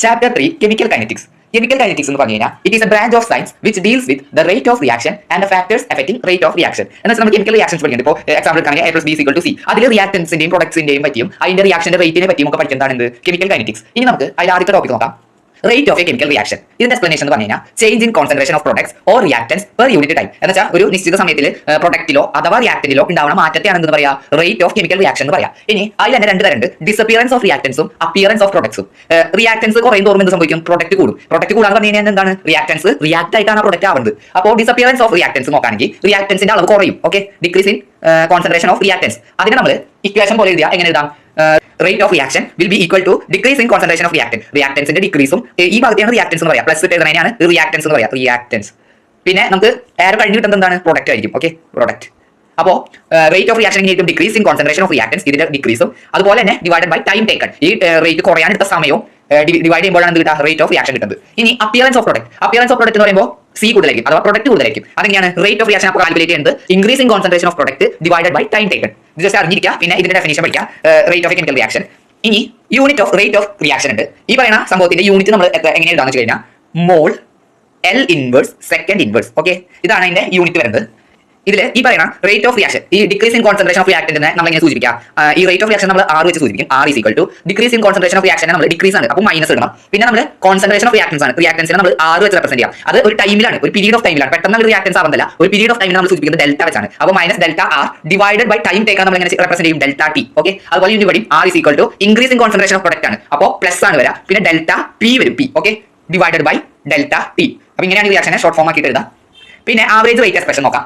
Chapter 3 Chemical Kinetics. Chemical kinetics എന്ന് പറഞ്ഞു കഴിഞ്ഞാൽ it is a branch of science which deals with the rate of reaction and the factors affecting rate of reaction. എന്ന് വെച്ചാൽ നമ്മൾ chemical reactions പഠിക്കുന്നത് ഇപ്പോൾ example എടുക്കുകയാണെങ്കിൽ A + B = C. അതിൽ റിയാക്ടൻസിന്റെയും പ്രൊഡക്ട്സിന്റെയും പറ്റിയും അതിന്റെ റിയാക്ഷന്റെ റേറ്റിനെ പറ്റിയും ഒക്കെ പഠിക്കുന്നതാണ് എന്ത് കെമിക്കൽ കൈനറ്റിക്സ്. ഇനി നമുക്ക് അതിൽ ആദ്യത്തെ ടോപ്പിക് നോക്കാം. Rate of a chemical reaction. ഇതിന്റെ എക്സ്പ്ലനേഷൻ എന്ന് പറഞ്ഞു കഴിഞ്ഞാൽ change in concentration of products or reactance per unit time. എന്ന് വെച്ചാൽ ഒരു നിശ്ചിത സമയത്തിൽ പ്രൊഡക്റ്റിലോ അഥവാ റിയാക്ടന്റിലോ ഉണ്ടാവുന്ന മാറ്റത്തെയാണ് എന്ന് പറയാ റേറ്റ് ഓഫ് കെമിക്കൽ റിയാക്ഷൻ എന്ന് പറയാം. ഇനി അതിൽ തന്നെ രണ്ട് തരമുണ്ട്, ഡിസപ്പിയറൻസ് ഓഫ് റിയാക്ടൻസും അപ്പിയറൻസ് ഓഫ് പ്രൊഡക്ട്സും. റിയാക്ടൻസ് കുറയും തോറും എന്ത് സംഭവിക്കും? പ്രൊഡക്റ്റ് കൂടും. പ്രൊഡക്റ്റ് കൂടാന്ന് പറഞ്ഞു കഴിഞ്ഞാൽ എന്താണ്? റിയാക്ടൻസ് റിയാക്ട് ആയിട്ടാണ് പ്രൊഡക്റ്റ് ആവുന്നത്. അപ്പോൾ ഡിസപ്പിയറൻസ് ഓഫ് റിയാക്ടൻസ് നോക്കുകയാണെങ്കിൽ റിയാക്ടൻസിന്റെ അളവ് കുറയും. Okay, decrease in concentration of reactance. അതിനെ നമ്മൾ ഇക്വേഷൻ പോലെ എഴുതിയാൽ എങ്ങനെ എഴുതാം? Rate of reaction will be equal to decrease in concentration of reactant. റിയാക്ടൻസിന്റെ ഡിക്രീസും ഈ ഭാഗത്തെയാണ് റിയാക്ടൻസ് എന്ന് പറയാം. പ്ലസ് എഴുതുന്നതിനാണ് റിയാക്ടൻസ് എന്ന് പറയാം. റിയാക്ടൻസ്. പിന്നെ നമുക്ക് എയർ കഴിഞ്ഞ് കിട്ടുന്നത് എന്താണ്? പ്രൊഡക്റ്റ് ആയിരിക്കും. Okay, product. അപ്പോൾ റേറ്റ് ഓഫ് റിയാക്ഷൻ ആയിരിക്കും decrease in concentration of reactance, ഇതിന്റെ ഡിക്രീസും അതുപോലെ തന്നെ ഡിവൈഡഡ് ബൈ ടൈം ടേക്കൺ. ഈ റേറ്റ് കുറയാൻ എടുത്ത സമയവും ഡിവൈഡ് ചെയ്യുമ്പോഴാണ് എന്ത് കിട്ടുക? റേറ്റ് ഓഫ് റിയാക്ഷൻ കിട്ടുന്നത്. ഇനി appearance of product. Appearance of product എന്ന് പറയുമ്പോൾ സി കൂടുതലായിരിക്കും അഥവാ പ്രൊഡക്റ്റ് കൂടുതലായിരിക്കും. അതെങ്ങനെയാണ്? റേറ്റ് ഓഫ് റിയാക്ഷൻ അപ്പോൾ കാൽക്കുലേറ്റ് ചെയ്യുന്നത് increase in concentration of product divided by time taken. Just അറിഞ്ഞിരിക്കുക. പിന്നെ ഇതിന്റെ ഡെഫിനിഷൻ പഠിക്കുക, റേറ്റ് ഓഫ് കെമിക്കൽ റിയാക്ഷൻ. ഇനി unit of rate of reaction ഉണ്ട്. ഈ പറയുന്ന സംഭവത്തിന്റെ യൂണിറ്റ് നമ്മൾ എങ്ങനെ എഴുതാന്ന് വെച്ച് കഴിഞ്ഞാൽ mole L inverse second inverse. Okay, ഇതാണ് അതിന്റെ യൂണിറ്റ് വരുന്നത്. ഇതിൽ ഈ പറയുന്ന റേറ്റ് ഓഫ് റിയാക്ഷൻ, ഈ ഡിക്രീസ് ഇൻ കോൺസെൻട്രേഷൻ ഓഫ് റിയാക്ടന്റിനെ നമ്മൾ എങ്ങനെ സൂചിപ്പിക്കാം? ഈ റേറ്റ് ഓഫ് റിയാക്ഷൻ നമ്മൾ R വെച്ച് സൂചിപ്പിക്കും. R is equal to decrease in concentration of reaction നമ്മൾ ഡിക്രീസ് ആണ്, അപ്പോൾ മൈനസ് ഇടണം. പിന്നെ നമ്മൾ കോൺസെൻട്രേഷൻ ഓഫ് റിയാക്ടൻസ് ആണ്, റിയാക്ടൻസിനെ നമ്മൾ R വെച്ച് റെപ്രസെന്റ് ചെയ്യാം. അത് ഒരു ടൈമിലാണ്, ഒരു പീരീഡ് ഓഫ് ടൈമിലാണ്. പെട്ടെന്ന് ഒരു റിയാക്ടൻസ് ആവുന്നില്ല, ഒരു പീരീഡ് ഓഫ് ടൈമിൽ നമ്മൾ സൂചിപ്പിക്കുന്നത് ഡെൽറ്റ വെച്ചാണ്. അപ്പോൾ minus delta R divided by time ടേക്കാൻ നമ്മൾ എങ്ങനെ റെപ്രസെന്റ് ചെയ്യും? Delta T. ഓക്കെ, അതുപോലെ ഇവിടെ R is equal to increase in concentration of product ആണ്, അപ്പോൾ പ്ലസ് ആണ് വരാം. പിന്നെ ഡെൽറ്റ പി വരും, P. Okay, divided by delta T. അപ്പോൾ ഇങ്ങനെയാണ് റിയാക്ഷനെ ഷോർട്ട് ഫോം ആക്കിയിട്ട് എഴുതാം. പിന്നെ ആവറേജ് റേറ്റ് എക്സ്പ്രഷൻ നോക്കാം.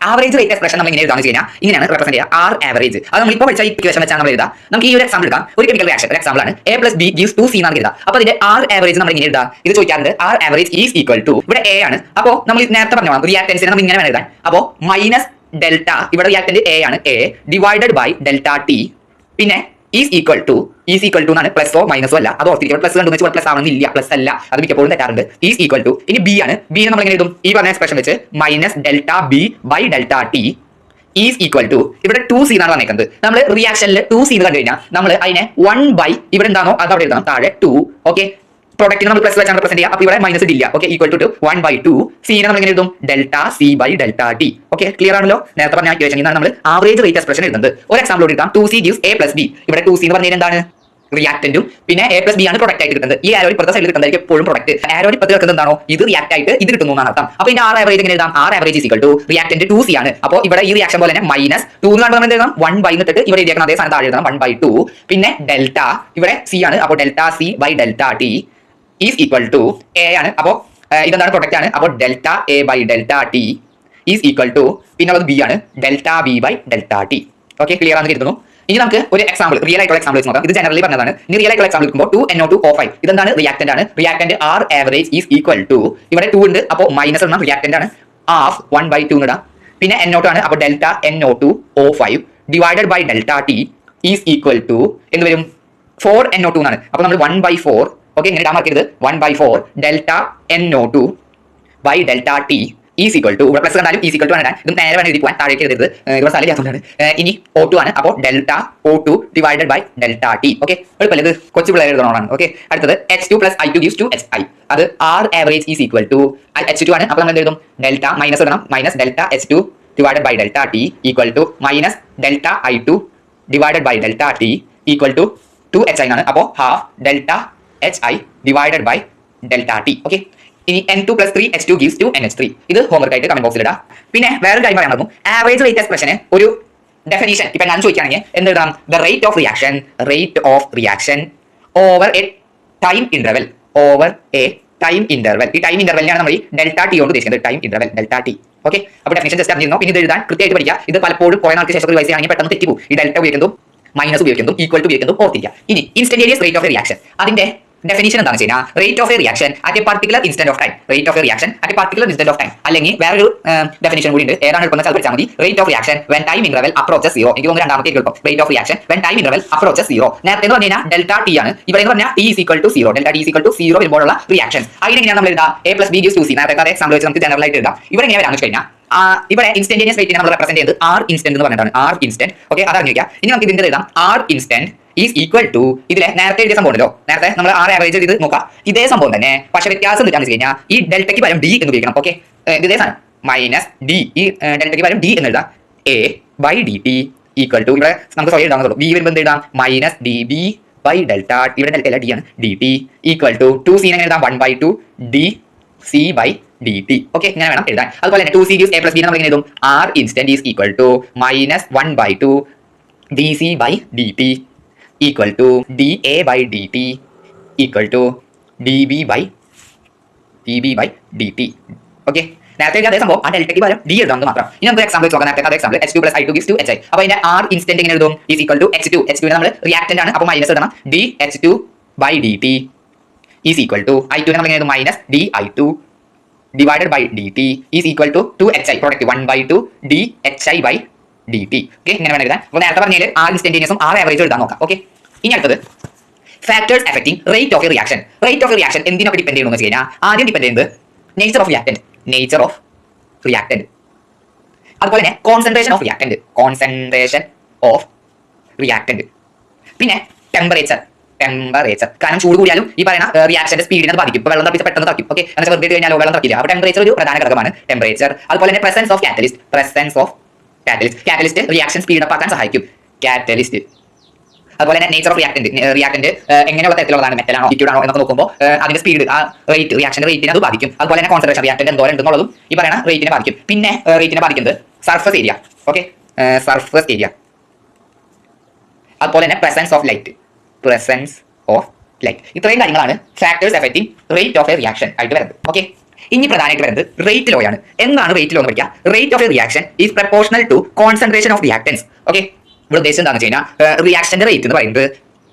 ആവറേജ് റേറ്റ് എക്സ്പ്രഷൻ നമ്മൾ ഇങ്ങനെ എഴുതാന്ന് കഴിഞ്ഞാൽ ഇങ്ങനെയാണ് റെപ്രസെന്റ് ചെയ്യുക. ആർ ആവറേജ് അത് നമ്മൾ ഇപ്പോൾ പഠിച്ച ഇക്വേഷൻ വെച്ചാണ് നമ്മൾ എഴുതാം. നമുക്ക് ഈ ഒരു എക്സാമ്പിൾ എടുക്കാം. ഒരു കെമിക്കൽ റിയാക്ഷൻ ഒരു എക്സാമ്പിൾ ആണ്. A + B = 2C എന്നാണ് എഴുതാം. അപ്പോൾ ഇതിന്റെ ആർ ആവറേജ് നമ്മൾ ഇങ്ങനെ എഴുതാം. ഇത് ചോദിക്കാറുണ്ട്. R average is equal to ഇവിടെ A ആണ്. അപ്പോൾ നമ്മൾ നേരത്തെ പറഞ്ഞ റിയാക്ടൻസിനെ നമ്മൾ ഇങ്ങനെ വേണം എഴുതാൻ. അപ്പോൾ മൈനസ് ഡെൽറ്റ, ഇവിടെ റിയാക്ടന്റ് A ആണ്, A divided by delta T. പിന്നെ ഈസ് ഈക്വൽ ടു എന്നാണ്, പ്ലസോ മൈനസോ അല്ല. അത് ഓർത്തിരിക്കും. പ്ലസ് കണ്ടു വെച്ചാൽ പ്ലസ് ആവണമെന്നില്ല, പ്ലസ് അല്ല, അത് മിക്കപ്പോഴും തെറ്റാറുണ്ട്. ഈസ് ഈക്വൽ ടു ഇനി ബി ആണ്. ബി നമ്മൾ എങ്ങനെ എഴുതും? ഈ പറഞ്ഞ എക്സ്പ്രഷൻ വെച്ച് minus delta B by delta T is equal to ഇവിടെ 2C എന്നാണ് വന്നേക്കുന്നത്. നമ്മൾ റിയാക്ഷനിൽ 2C എന്ന് കണ്ടു കഴിഞ്ഞാൽ നമ്മൾ അതിനെ 1 ഇവിടെ എന്താണോ അത് അവിടെ എഴുതണം, താഴെ 2. ഓക്കെ, പ്രൊഡക്റ്റിന് നമ്മൾ പ്ലസ് വെച്ചാണ് റെപ്രസെന്റ് ചെയ്യുക. അപ്പോൾ ഇവിടെ മൈനസ് ഇല്ല. Okay, equal to 1/2. സീനെ നമ്മൾ എങ്ങനെ എഴുതും? Delta C by delta T. Okay, clear ആണല്ലോ? നേരത്തെ പറഞ്ഞ ഇക്വേഷൻ നമ്മൾ ആവറേജ് റേറ്റ് എക്സ്പ്രഷൻ എഴുതുന്നത്. ഒരു എക്സാമ്പിൾ എടുക്കാം. 2C gives A + B. ഇവിടെ 2C എന്ന് പറഞ്ഞാൽ എന്താണ്? റിയാക്ടന്റും പിന്നെ A + B ആണ് പ്രൊഡക്റ്റ് ആയിട്ട് കിട്ടുന്നത്. ഈ ആരോ ഇപ്പുറത്തെ സൈഡിൽ കിട്ടുന്നതായിരിക്കും എപ്പോഴും പ്രൊഡക്റ്റ്. ആരോ ഇപ്പുറത്ത് കിട്ടുന്നത് എന്താണോ ഇത് റിയാക്ട് ആയിട്ട് ഇത് കിട്ടുന്നു എന്നാണ് അർത്ഥം. അപ്പോൾ ഇതിന്റെ ആർ ആവറേജ് എങ്ങനെ എഴുതാം? R average is equal to reactant 2C ആണ്. അപ്പോൾ ഇവിടെ ഈ റിയാക്ഷൻ പോലെ തന്നെ മൈനസ് 2 എന്ന് കാണുമ്പോൾ എഴുതാം 1 ഇട്ടിട്ട് ഇവിടെ എഴുതിയേക്കണം അതേ സ്ഥാനത്ത് താഴെ എഴുതണം 1/2. പിന്നെ ഡെൽറ്റ ഇവിടെ C ആണ്, അപ്പോൾ delta C by delta T is equal to A ആണ്. അപ്പോൾ ഇതെന്താണ്? പ്രൊഡക്റ്റ് ആണ്. അപ്പോൾ delta A by delta T is equal to പിന്നെ അത് B ആണ്, delta B by delta T. Okay, clear ആണെന്ന് കരുതുന്നു. ഇനി നമുക്ക് ഒരു എക്സാമ്പിൾ, റിയൽ ആയിട്ടുള്ള എക്സാമ്പിൾ വെച്ച് നോക്കാം. ഇത് ജനറലി പറഞ്ഞതാണ്. ഇനി റിയൽ ആയിട്ടുള്ള എക്സാമ്പിൾ എടുക്കുമ്പോൾ 2NO2O5 ഇതെന്താണ്? റിയാക്ടന്റ് ആണ്. Reactant R average is equal to ഇവിടെ 2 ഉണ്ട്, അപ്പോൾ മൈനസ് എണ്ണം റിയാക്ടന്റ് ആണ്, ഹാഫ് 1/2 ഇടാം. പിന്നെ NO2 ആണ്, അപ്പോൾ delta NO2O5 divided by delta T is equal to എന്ന് വരും 4NO2 എന്നാണ്. അപ്പോൾ നമ്മൾ 1/4. ഓക്കെ, ഇങ്ങനെ ഇടാൻ മാർക്കരുത്. 1/4 delta NO2 by delta T is equal to ഇവിടെ പ്ലസ് കണ്ടാലും ഈസ് ഈക്വൽ ടു ആണ്. ഇത് നേരെ വേണം എഴുതി പോകാൻ, താഴേക്ക് എഴുതരുത്, ഇവിടെ സ്ഥലം ചെയ്യാത്തതുകൊണ്ടാണ്. ഇനി O2 ആണ്, അപ്പോൾ delta O2 divided by delta T. Okay, എളുപ്പമല്ലേ? ഇത് കൊച്ചു പിള്ളേർ എഴുതണോടാണ്. ഓക്കെ, അടുത്തത് H2 + I2 gives 2HI. അത് R average is equal to H2 ആണ്. അപ്പോൾ നമ്മൾ എന്ത് എഴുതും? ഡെൽറ്റ മൈനസ് ഇടണം, minus delta H2 divided by delta T equal to minus delta I2 divided by delta T equal to 2HI ആണ്. അപ്പോൾ half delta HI divided by delta T. Okay, ഇനി N2 + 3H2 gives 2NH3. ഇത് homework ആയിട്ട് comment ബോക്സിൽ ഇടാം. പിന്നെ വേറൊരു കാര്യം പറയാൻ നടന്നു. ആവറേജ് റേറ്റ് എക്സ്പ്രഷന് ഒരു ഡെഫിനിഷൻ ഇപ്പൊ ഞാൻ ചോദിക്കുകയാണെങ്കിൽ എന്ത് എഴുതാം? The rate of reaction over A time interval. ഈ ടൈം ഇന്റർവെലിനാണ് നമ്മൾ ഈ ഡെൽറ്റ ടി കൊണ്ട് ഉദ്ദേശിക്കുന്നത്. Time interval delta T. Okay, അപ്പോൾ ഡെഫിനിഷൻ ജസ്റ്റ് അറിഞ്ഞിരുന്നു. പിന്നെ ഇത് എഴുതാൻ കൃത്യമായിട്ട് പഠിക്കുക. ഇത് പലപ്പോഴും കുറെ നാൾക്ക് ശേഷം റിവൈസ് ചെയ്യുകയാണെങ്കിൽ പെട്ടെന്ന് തെറ്റിപ്പോകും. ഈ ഡെൽറ്റ ഉപയോഗിക്കുന്നതും മൈനസ് ഉപയോഗിക്കുന്നതും ഈക്വൽ ടു ഉപയോഗിക്കുന്നതും ഓർത്തിരിക്കുക. ഇനി ഇൻസ്റ്റന്റേനിയസ് റേറ്റ് ഓഫ് റിയാക്ഷൻ അതിന്റെ ഡെഫിനിഷൻ എന്താണെന്ന് വെച്ച് കഴിഞ്ഞാൽ rate of a reaction at A particular instant of time. Rate of a reaction at A particular instant of time. അല്ലെങ്കിൽ വേറൊരു ഡെഫിനിഷൻ കൂടി ഉണ്ട്. ഏതാണ് എളുപ്പം വെച്ചാൽ പഠിച്ചാൽ മതി. Rate of reaction when time interval approaches 0. എനിക്ക് തോന്നുന്നു രണ്ടാമത്തെ എളുപ്പം. Rate of reaction when time interval approaches 0. നേരത്തെ എന്ന് പറഞ്ഞാൽ ഡെൽറ്റ ടി ആണ്. ഇവിടെ എന്ന് പറഞ്ഞാൽ T = 0. ഡെൽറ്റ T = 0 വരുമ്പോഴുള്ള റിയാക്ഷൻ അതിനെങ്ങനെയാണ് നമ്മൾ എഴുതാം? A + B gives 2C. നേരത്തെ എക്സാമ്പിൾ വെച്ച് നമുക്ക് ജനറൽ ആയിട്ട് എഴുതാം. ഇവിടെ എങ്ങനെ വരാമെന്ന് വെച്ച് കഴിഞ്ഞാൽ ഇവിടെ ഇൻസ്റ്റന്റേനിയസ് റേറ്റിനെ നമ്മൾ റെപ്രസെന്റ് ചെയ്യുന്നത് ആർ ഇൻസ്റ്റന്റ് എന്ന് പറഞ്ഞിട്ടാണ്. R instant. ഓക്കെ, അത് അറിഞ്ഞിരിക്കുക. ഇനി നമുക്ക് ഇതിന്റെ എഴുതാം R instant is equal to ഇതിലെ നേരത്തെ എഴുതിയ സംഭവം ഉണ്ടല്ലോ, നേരത്തെ നമ്മൾ ആർ ആവറേജ് ചെയ്ത് നോക്കാം. ഇതേ സംഭവം തന്നെ, പക്ഷെ വ്യത്യാസം എന്താണെന്ന് വെച്ച് കഴിഞ്ഞാൽ ഈ ഡെൽറ്റയ്ക്ക് പകരം ഡി എന്ന് ഉപയോഗിക്കണം. ഓക്കെ, ഇതേ സാധനം മൈനസ് ഡി, ഈ ഡെൽറ്റയ്ക്ക് പകരം ഡി എന്ന് എഴുതാം. A by D T equal to, ഇവിടെ നമുക്ക് സ്വയം എഴുതാവുന്നുള്ളൂ. ബി വരുമ്പോൾ എന്ത് എഴുതാം? Minus D B by delta, ഇവിടെ ഡെൽറ്റ അല്ല ഡി ആണ്, D T equal to 2c എഴുതാം 1/2 D C by D T. Okay, ഇങ്ങനെ വേണം എഴുതാൻ. അതുപോലെ തന്നെ 2c gives a plus b നമ്മൾ എങ്ങനെ എഴുതും? R instant is equal to minus 1/2 D C by D T equal to D A by D T equal to D B by D T. Okay, നേരത്തെ അതേ സംഭവം ആ ഡെൽറ്റയ്ക്ക് പകരം D എഴുതാമെന്ന് മാത്രം. ഇനി നമുക്ക് എക്സാമ്പിൾ നോക്കാം. നേരത്തെ അതേ example H2 + I2 gives 2HI. അപ്പോൾ അതിന്റെ ആർ ഇൻസ്റ്റന്റ് എങ്ങനെ എഴുതും? ഈസ് ഈക്വൽ ടു H2 നമ്മൾ റിയാക്ടന്റ് ആണ്, അപ്പോൾ മൈനസ് ഇടണം. D H2 by D T is equal to I2 നമ്മൾ എങ്ങനെ എഴുതും? Minus D I2 divided by D T is equal to 2HI product 1/2 D HI by D T. Okay, ഇങ്ങനെ വേണം എഴുതാൻ. അപ്പോൾ നേരത്തെ പറഞ്ഞാൽ ആർ ഇൻസ്റ്റന്റേനിയസും ആർ ആവറേജും എഴുതാൻ നോക്കാം. ഓക്കെ, ഇനി അടുത്തത് factors affecting rate of a reaction. Rate of a reaction എന്തിനൊക്കെ ഡിപെൻഡ് ചെയ്യണമെന്ന് വെച്ച് കഴിഞ്ഞാൽ ആദ്യം ഡിപെൻഡ് ചെയ്യുന്നത് നേച്ചർ ഓഫ് റിയാക്ടന്റ്, അതുപോലെ തന്നെ കോൺസെൻട്രേഷൻ ഓഫ് റിയാക്ടന്റ്, പിന്നെ ടെമ്പറേച്ചർ. കാരണം ചൂട് കൂടിയാലും ഈ പറയുന്ന റിയാക്ഷന്റെ സ്പീഡിനെ ബാധിക്കും. ഇപ്പോൾ വെള്ളം തപ്പിച്ച് പെട്ടെന്ന് തറക്കും. ഓക്കെ, എന്നാൽ വെറുതെ കഴിഞ്ഞാൽ വെള്ളം തറക്കില്ല. അപ്പോൾ ടെമ്പറേച്ചർ ഒരു പ്രധാന ഘടകമാണ് ടെമ്പറേച്ചർ. അതുപോലെ തന്നെ presence of catalyst reaction speed up ആക്കാൻ സഹായിക്കും. കാറ്റലിസ്റ്റ്. അതുപോലെ തന്നെ നേച്ചർ ഓഫ് റിയാക്ടന്റ് എങ്ങനെയുള്ള തരത്തിലുള്ളതാണ്, മെറ്റലാണോ ലിക്വിഡ് ആണോ എന്നൊക്കെ നോക്കുമ്പോൾ അതിന്റെ സ്പീഡ്, ആ റേറ്റ്, റിയാക്ഷന്റെ റേറ്റിനെ അത് ബാധിക്കും. അതുപോലെ തന്നെ കോൺസെൻട്രേഷൻ റിയാക്ടന്റ് എന്തോരം ഉണ്ടെന്നുള്ളതും ഈ പറയുന്ന റേറ്റിനെ ബാധിക്കും. പിന്നെ റേറ്റിനെ ബാധിക്കുന്നത് surface area. Okay, surface area. അതുപോലെ തന്നെ പ്രസൻസ് ഓഫ് ലൈറ്റ്. ഇത്രയും കാര്യങ്ങളാണ് factors affecting rate of a reaction ആയിട്ട് വരുന്നത്. ഓക്കെ, ഇനി പ്രധാനമായിട്ട് വരുന്നത് റേറ്റ് ലോ ആണ്. എന്താണ് റേറ്റ് ലോ എന്ന് പഠിക്കുക? Rate of a reaction is proportional to concentration of reactants. Okay, ഇവിടെ ഉദ്ദേശം എന്താണെന്ന് വെച്ച് കഴിഞ്ഞാൽ റിയാക്ഷന്റെ റേറ്റ് എന്ന് പറയുന്നത്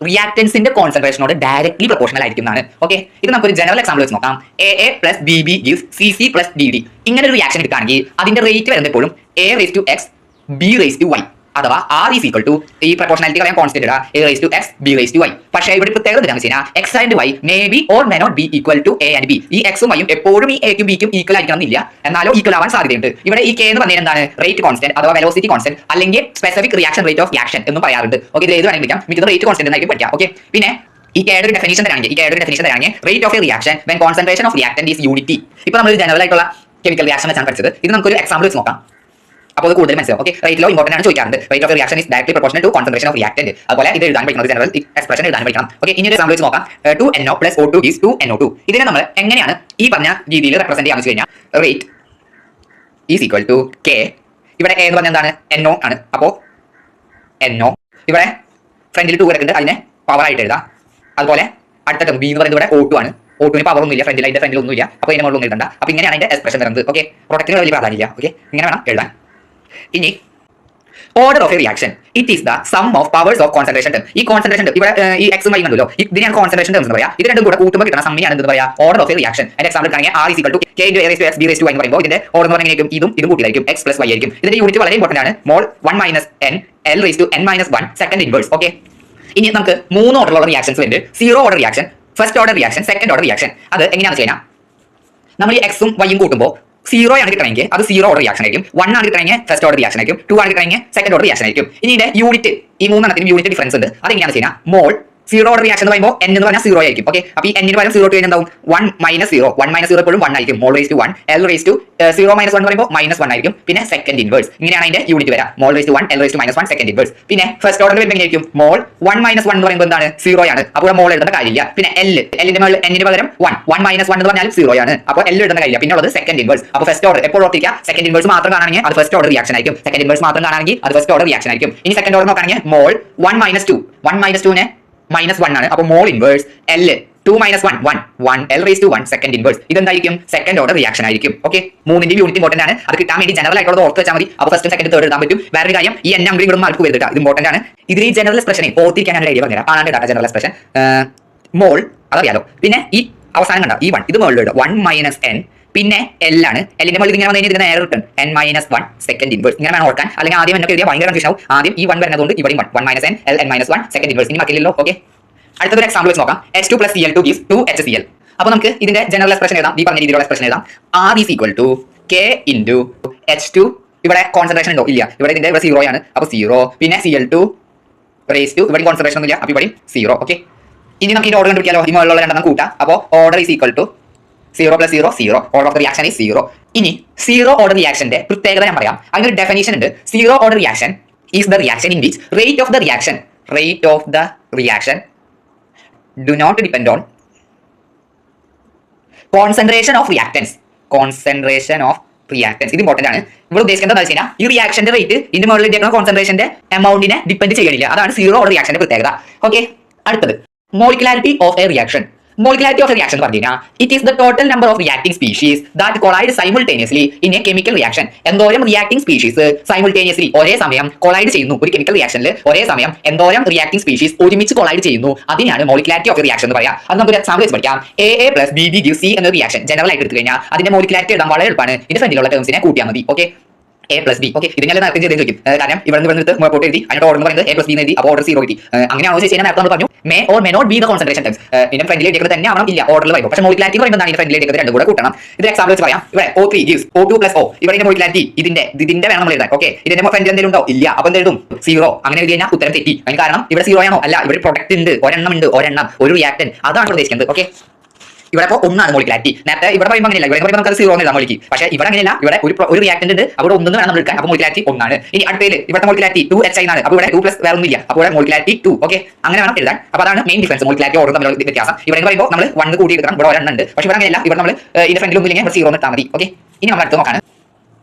റിയാക്ടൻസിന്റെ കോൺസെൻട്രേഷനോട് ഡയറക്ട്ലി പ്രപ്പോർഷണൽ ആയിരിക്കുന്നതാണ്. ഓക്കെ, ഇത് നമുക്കൊരു ജനറൽ എക്സാമ്പിൾ വെച്ച് നോക്കാം. A plus B B gives CC + DD. ഇങ്ങനെ ഒരു റിയാക്ഷൻ എടുക്കുകയാണെങ്കിൽ അതിന്റെ റേറ്റ് വരുന്നത് എപ്പോഴും A⁻X B⁻Y, അഥവാ R ഈസ് ഈക്വൽ ടു ഈ പ്രപ്പോർഷണാലിറ്റി കളയാൻ കോൺസ്റ്റന്റ് ഇടുക A⁻X B⁻Y. പക്ഷേ ഇവിടെ പ്രത്യേകത എന്താണെന്ന് വെച്ച് കഴിഞ്ഞാൽ X and Y may be or may not be equal to A and B. ഈ എക്സും വൈയും എപ്പോഴും ഈ എക്കും ബിക്കും ഈക്വൽ ആയിരിക്കണം എന്നില്ല, എന്നാലും ഈക്വൽ ആവാൻ സാധ്യതയുണ്ട്. ഇവിടെ ഈ K എന്ന് പറഞ്ഞാൽ എന്താണ്? റേറ്റ് കോൺസ്റ്റന്റ് അഥവാ വെലോസിറ്റി കോൺസ്റ്റന്റ്, അല്ലെങ്കിൽ specific reaction rate of reaction എന്നും പറയാറുണ്ട്. ഓക്കെ, ഇത് ഏത് വേണമെങ്കിൽ വിളിക്കാം, മിക്കത് റേറ്റ് കോൺസ്റ്റന്റ് എന്നായിരിക്കും പഠിക്കാം. ഓക്കെ, പിന്നെ ഈ കേയുടെ ഡെഫിനിഷൻ തരാണെങ്കിൽ rate of a reaction when concentration of reactant is unity. ഇപ്പോൾ നമ്മൾ ജനറൽ ആയിട്ടുള്ള കെമിക്കൽ റിയാക്ഷൻ വെച്ചാണ് പഠിച്ചത്. ഇത് നമുക്കൊരു എക്സാമ്പിൾ വെച്ച് നോക്കാം. അപ്പോൾ അത് കൂടുതൽ മനസ്സിലാവും. ഓക്കെ, റേറ്റ് ലോ ഇമ്പോർട്ടന്റ് ആണ്, ചോദിക്കാറുണ്ട്. Rate of reaction is directly proportional to concentration of reactant. അതുപോലെ ഇത് എഴുതാൻ പഠിക്കുന്നത് ജനറൽ എക്സ്പ്രഷൻ എഴുതാൻ പഠിക്കണം. ഓക്കെ, ഇനി ഒരു എക്സാമ്പിൾ വെച്ച് നോക്കാം. 2NO + O2 gives 2NO2. ഇതിനെ നമ്മൾ എങ്ങനെയാണ് ഈ പറഞ്ഞ രീതിയിൽ റെപ്രസെന്റ് ചെയ്യാന്ന് വെച്ച് കഴിഞ്ഞാൽ rate is equal to K. ഇവിടെ A എന്ന് പറഞ്ഞാൽ എന്താണ്? NO ആണ്. അപ്പോൾ NO ഇവിടെ ഫ്രണ്ടിൽ 2 കിടക്കുന്നുണ്ട്, അതിനെ പവർ ആയിട്ട് എഴുതാം. അതുപോലെ അടുത്ത ടേം B എന്ന് പറയുന്നത് ഇവിടെ O2 ആണ്. O2 പവർ ഒന്നുമില്ല, ഫ്രണ്ടിൽ ഒന്നുമില്ല, അപ്പോൾ ഇതിനെ മുകളിൽ എഴുതണ്ട. അപ്പോൾ ഇങ്ങനെയാണ് അതിന്റെ എക്സ്പ്രഷൻ വരുന്നത്. ഓക്കെ, പ്രൊഡക്റ്റിന് വലിയ പ്രാധാന്യമില്ല. ഓക്കെ, ഇങ്ങനെ വേണം എഴുതാൻ. ഇനി order of a reaction it is the sum of powers of concentration term. ഈ കോൺസെൻട്രേഷൻ ഇവിടെ ഈ എക്സും വൈ കണ്ടല്ലോ, ഇതിനെയാണ് കോൺസെൻട്രേഷൻ ടേംസ് എന്ന് പറയാം. ഇത് രണ്ടും കൂടെ കൂട്ടുമ്പോൾ കിട്ടുന്ന സമ്മിയാണ് എന്ത് പറയാ? Order of a reaction. അതിന്റെ എക്സാമ്പിൾ ആണെങ്കിൽ R is equal to K × A⁻X B⁻Y എന്ന് പറയുമ്പോൾ ഇതിന്റെ ഓർഡർ എന്ന് പറഞ്ഞാൽ ഇതും കൂട്ടിയതായിരിക്കും, X + Y ആയിരിക്കും. ഇതിന്റെ യൂണിറ്റ് വളരെ ഇമ്പോർട്ടന്റ് ആണ്. മോൾ 1 - N L⁻n - 1 second inverse. Okay, ഇനി നമുക്ക് 3 ഓർഡറിലുള്ള റിയാക്ഷൻസ് ഉണ്ട്. 0 order reaction, first order reaction, second order reaction. അത് എങ്ങനെയാണെന്ന് വെച്ച് കഴിഞ്ഞാൽ നമ്മൾ ഈ എക്സും വൈയും കൂട്ടുമ്പോൾ 0 ആണ് കിട്ടണമെങ്കിൽ അത് 0 ഓർഡർ റിയാക്ഷൻ ആയിരിക്കും. 1 ആണ് കിട്ടണമെങ്കിൽ ഫസ്റ്റ് ഓർഡർ റിയാക്ഷൻ ആയിരിക്കും. 2 ആണ് കിട്ടണമെങ്കിൽ സെക്കൻഡ് ഓർഡർ റിയാക്ഷൻ ആയിരിക്കും. ഇനി ഇതിന്റെ യൂണിറ്റ്, ഈ 3 എണ്ണത്തിനും യൂണിറ്റ് ഡിഫറൻസ് ഉണ്ട്. അത് എങ്ങനെയാണെന്ന് വെച്ച് കഴിഞ്ഞാൽ മോൾ 0 ഓർഡർ റിയാക്ഷൻ എന്ന് പറയുമ്പോൾ N എന്ന് പറഞ്ഞാൽ 0 ആയിരിക്കും. ഓക്കെ, അപ്പോൾ ഈ N ന് പകരം 0 ഇട്ട് കഴിഞ്ഞാൽ എന്താവും? 1 - 0. 1 - 0 എപ്പോഴും 1 ആയിരിക്കും. മോൾ റേസ് ടു 1 L⁻0 - 1 എന്ന് പറയുമ്പോൾ -1 ആയിരിക്കും. പിന്നെ സെക്കൻഡ് ഇൻവേഴ്സ്, ഇങ്ങനെയാണ് അതിന്റെ യൂണിറ്റ് വരാം. Mole raise to 1 L⁻⁻ -1 second inverse. പിന്നെ ഫസ്റ്റ് ഓർഡർ വരുമ്പോൾ എങ്ങനെയായിരിക്കും? മോൾ 1 - 1 എന്ന് പറയുമ്പോൾ എന്താണ്? 0 ആണ്. അപ്പോൾ മോൾ എഴുതേണ്ട കാര്യമില്ല. പിന്നെ L ന്റെ N ന് പകരം 1 - 1 എന്ന് പറഞ്ഞാൽ 0 ആണ്. അപ്പോൾ L എഴുതേണ്ട കാര്യമില്ല. പിന്നെ ഉള്ളത് സെക്കൻഡ് ഇൻവേഴ്സ്. അപ്പോൾ ഫസ്റ്റ് ഓർഡർ എപ്പോൾ ഓർത്തിക്കുക, സെക്കൻഡ് ഇൻവേഴ്സ് മാത്രം കാണാണെങ്കിൽ അത് ഫസ്റ്റ് ഓർഡർ റിയാക്ഷൻ ആയിരിക്കും. സെക്കൻഡ് ഇൻവേഴ്സ് മാത്രം കാണാണെങ്കിൽ അത് ഫസ്റ്റ് ഓർഡർ റിയാക്ഷൻ ആയിരിക്കും. ഇനി സെക്കൻഡ് ഓർഡർ നോക്കുകയാണെങ്കിൽ മോൾ 1 - 2 നെ -1 ആണ്. അപ്പോൾ mole inverse L 2 - 1 L⁻1 second inverse. ഇതെന്തായിരിക്കും? സെക്കൻഡ് ഓർഡർ റിയാക്ഷൻ ആയിരിക്കും. ഓക്കെ, 3ന്റെ യൂണിറ്റ് ഇമ്പോർട്ടന്റ് ആണ്. അത് കിട്ടാൻ വേണ്ടി ജനറൽ ആയിട്ടുള്ളത് ഓർത്ത് വെച്ചാൽ മതി. അപ്പോൾ ഫസ്റ്റ് സെക്കൻഡ് തേർഡ് എഴുതാൻ പറ്റും. വേറൊരു കാര്യം, ഈ N അങ്ങോട്ടും ഇങ്ങോട്ടും മാർക്ക് വരുന്നത് ഇത് ഇമ്പോർട്ടന്റ് ആണ്. ഇതിൽ ഈ ജനറൽ എക്സ്പ്രഷനെ ഓർത്തിരിക്കാനാണ് ഐഡിയ പറഞ്ഞുതരാം. കാണാണ്ട് ഡാറ്റ ജനറൽ എക്സ്പ്രഷൻ മോൾ അതറിയാലോ. പിന്നെ ഈ അവസാനം കണ്ട ഈ 1 ഇത് മുകളിൽ ഇടുക 1 - N, പിന്നെ L ആണ്. L-ന്റെ മുകളിൽ ഇങ്ങനെ വന്നു കഴിഞ്ഞാൽ ഇതിന് നേരെ റിട്ടേൺ N - 1 സെക്കൻഡ് ഇൻവേഴ്സ്. ഇങ്ങനെ വേണം ഓർക്കാൻ. അല്ലെങ്കിൽ ആദ്യം എന്നൊക്കെ എഴുതിയാൽ ഭയങ്കര കൺഫ്യൂഷൻ ആവും. ആദ്യം ഈ 1 വരുന്നതുകൊണ്ട് ഇവിടെയും 1 - N L N - 1 second inverse. ഇനി മറ്റില്ലല്ലോ. ഓക്കെ, അടുത്തൊരു എക്സാമ്പിൾ വെച്ച് നോക്കാം. H2 + Cl2 gives 2HCl. അപ്പോൾ നമുക്ക് ഇതിന്റെ ജനറൽ എക്സ്പ്രഷൻ എഴുതാം. ഈ പറഞ്ഞ രീതിയിലുള്ള എക്സ്പ്രഷൻ എഴുതാം. R is equal to K × H2 ഇവിടെ കോൺസെൻട്രേഷൻ ഉണ്ടോ ഇല്ല, ഇവിടെ ഇതിന്റെ ഇവിടെ 0 ആണ്, അപ്പോൾ 0. പിന്നെ Cl2 റേസ് ടു ഇവിടെ കോൺസെൻട്രേഷൻ ഒന്നും ഇല്ല, അപ്പോൾ ഇവിടെ 0. ഓക്കെ, ഇനി നമുക്ക് ഈ ഓർഡർ കണ്ടുപിടിക്കാലോ. ഈ മുകളിലുള്ള രണ്ടെണ്ണം കൂട്ടാം. അപ്പോൾ order is equal to 0 + 0 0. Order of the reaction is 0. ഇനി 0 ഓർഡർ റിയാക്ഷന്റെ പ്രത്യേകത ഞാൻ പറയാം. അതിനൊരു ഡെഫിനിഷൻ ഉണ്ട്. 0 order reaction is the reaction in which rate of the reaction do not depend on concentration of reactants. ഇത് ഇമ്പോർട്ടന്റ് ആണ്. ഇവിടെ ഉദ്ദേശിക്കുന്നത് എന്താ വെച്ച് കഴിഞ്ഞാൽ ഈ റിയാക്ഷന്റെ റേറ്റ് ഇതിന്റെ മുകളിൽ കോൺസെൻട്രേഷന്റെ എമൗണ്ടിനെ ഡിപെൻഡ് ചെയ്യണില്ല. അതാണ് 0 ഓർഡർ റിയാക്ഷന്റെ പ്രത്യേകത. ഓക്കെ, അടുത്തത് molecularity of a reaction. Molecularity of a reaction പറഞ്ഞു കഴിഞ്ഞാൽ it is the total number of reacting species that collide simultaneously in a chemical reaction. എന്തോരം റിയാക്ടിംഗ് സ്പീഷീസ് സൈമിൾട്ടേനിയസ്ലി ഒരേ സമയം കൊളൈഡ് ചെയ്യുന്നു ഒരു കെമിക്കൽ റിയാക്ഷനിൽ, ഒരേ സമയം എന്തോരം റിയാക്ടിംഗ് സ്പീഷീസ് ഒരുമിച്ച് കൊളൈഡ് ചെയ്യുന്നു, അതിനാണ് മോളിക്കുലാരിറ്റി ഓഫ് റിയാക്ഷൻ എന്ന് പറയാം. അത് നമുക്ക് ഒരു എക്സാമ്പിൾ വെച്ച് പഠിക്കാം. A + BB gives C എന്ന റിയാക്ഷൻ ജനറൽ ആയിട്ട് എടുത്തു കഴിഞ്ഞാൽ അതിന്റെ മോളിക്കുലാരിറ്റി എഴുതാൻ വളരെ എളുപ്പമാണ്. ഇതിന്റെ ഫ്രണ്ടിലുള്ള ടേംസിനെ കൂട്ടിയാൽ മതി. Okay, A + B. ഓക്കെ, ഇത് ഞാൻ നേരത്തെ ചെയ്ത് ചോദിക്കും. കാരണം ഇവിടെ നിന്ന് പോട്ട് എഴുതി അതിന്റെ ഓർഡർ പറയുന്നത് A + B എഴുതി, അപ്പോൾ ഓർഡർ 0 കിട്ടി. അങ്ങനെയാണോ ചോദിച്ചു കഴിഞ്ഞാൽ നേരത്തെ നമ്മൾ പറഞ്ഞു may or may not be the concentration times. ഇതിന്റെ ഫ്രണ്ടിൽ എഴുതിയത് തന്നെ ആവണം, ഇല്ല ഓർഡറിൽ വരും. പക്ഷേ മോളിക്കുലാരിറ്റി പറയുന്നത് ഇതിന്റെ ഫ്രണ്ടിൽ എഴുതിയത് രണ്ടും കൂടെ കൂട്ടണം. ഇത് എക്സാമ്പിൾ വെച്ച് പറയാം. ഇവിടെ O3 gives O2 + O. ഇവിടെ മോളിക്കുലാരിറ്റി ഇതിന്റെ വേണം നമ്മൾ എഴുതാൻ. ഓക്കെ, ഇതിന്റെ ഫ്രണ്ടിൽ എന്തെങ്കിലും ഉണ്ടോ ഇല്ല, അപ്പോൾ എന്ത് എഴുതും 0. അങ്ങനെ എഴുതി കഴിഞ്ഞാൽ ഉത്തരം തെറ്റി. അതിന് കാരണം ഇവിടെ 0 ആണോ അല്ല, ഇവിടെ പ്രൊഡക്റ്റ് ഉണ്ട്, ഒരെണ്ണം ഒരു റിയാക്ടൻ, അതാണ് ഉദ്ദേശിക്കുന്നത്. ഓക്കെ, ഇവിടെ അപ്പോൾ ഒന്നാണ് മോളിക്കുലാരിറ്റി. നേരത്തെ ഇവിടെ പറയുമ്പോൾ അങ്ങനെയല്ല, ഇവിടെ പറയുമ്പോൾ നമുക്ക് 0 എന്ന് എഴുതാൻ മോളിക്ക്. പക്ഷേ ഇവിടെ അങ്ങനെയല്ല, ഇവിടെ ഒരു റിയാക്ടന്റ് ഉണ്ട്, അവിടെ 1 വേണം നമ്മൾ എടുക്കാൻ. അപ്പോൾ മോളിക്കുലാരിറ്റി 1 ആണ്. ഇനി അടുത്തതിൽ ഇവിടുത്തെ മോളിക്കുലാരിറ്റി 2Hi ആണ്, അപ്പോൾ ഇവിടെ 2 + വേറെ ഒന്നുമില്ല, അപ്പോൾ ഇവിടെ മോളിക്കുലാരിറ്റി 2. ഓക്കെ, അങ്ങനെ വേണം എഴുതാൻ. അപ്പോൾ അതാണ് മെയിൻ ഡിഫറൻസ്, മോളിക്കുലാരിറ്റി ഓർഡർ തമ്മിലുള്ള വ്യത്യാസം. ഇവിടെ പറയുമ്പോൾ നമ്മൾ 1 കൂട്ടി എടുക്കണം, ഇവിടെ ഒരെണ്ണം ഉണ്ട്. പക്ഷേ ഇവിടെ അങ്ങനെയല്ല, ഇവിടെ നമ്മൾ ഇതിന്റെ ഫ്രണ്ടിൽ ഒന്നും ഇല്ലെങ്കിൽ 0 ഇട്ടാൽ മതി. ഓക്കെ, ഇനി നമ്മൾ അടുത്ത് നോക്കാണ്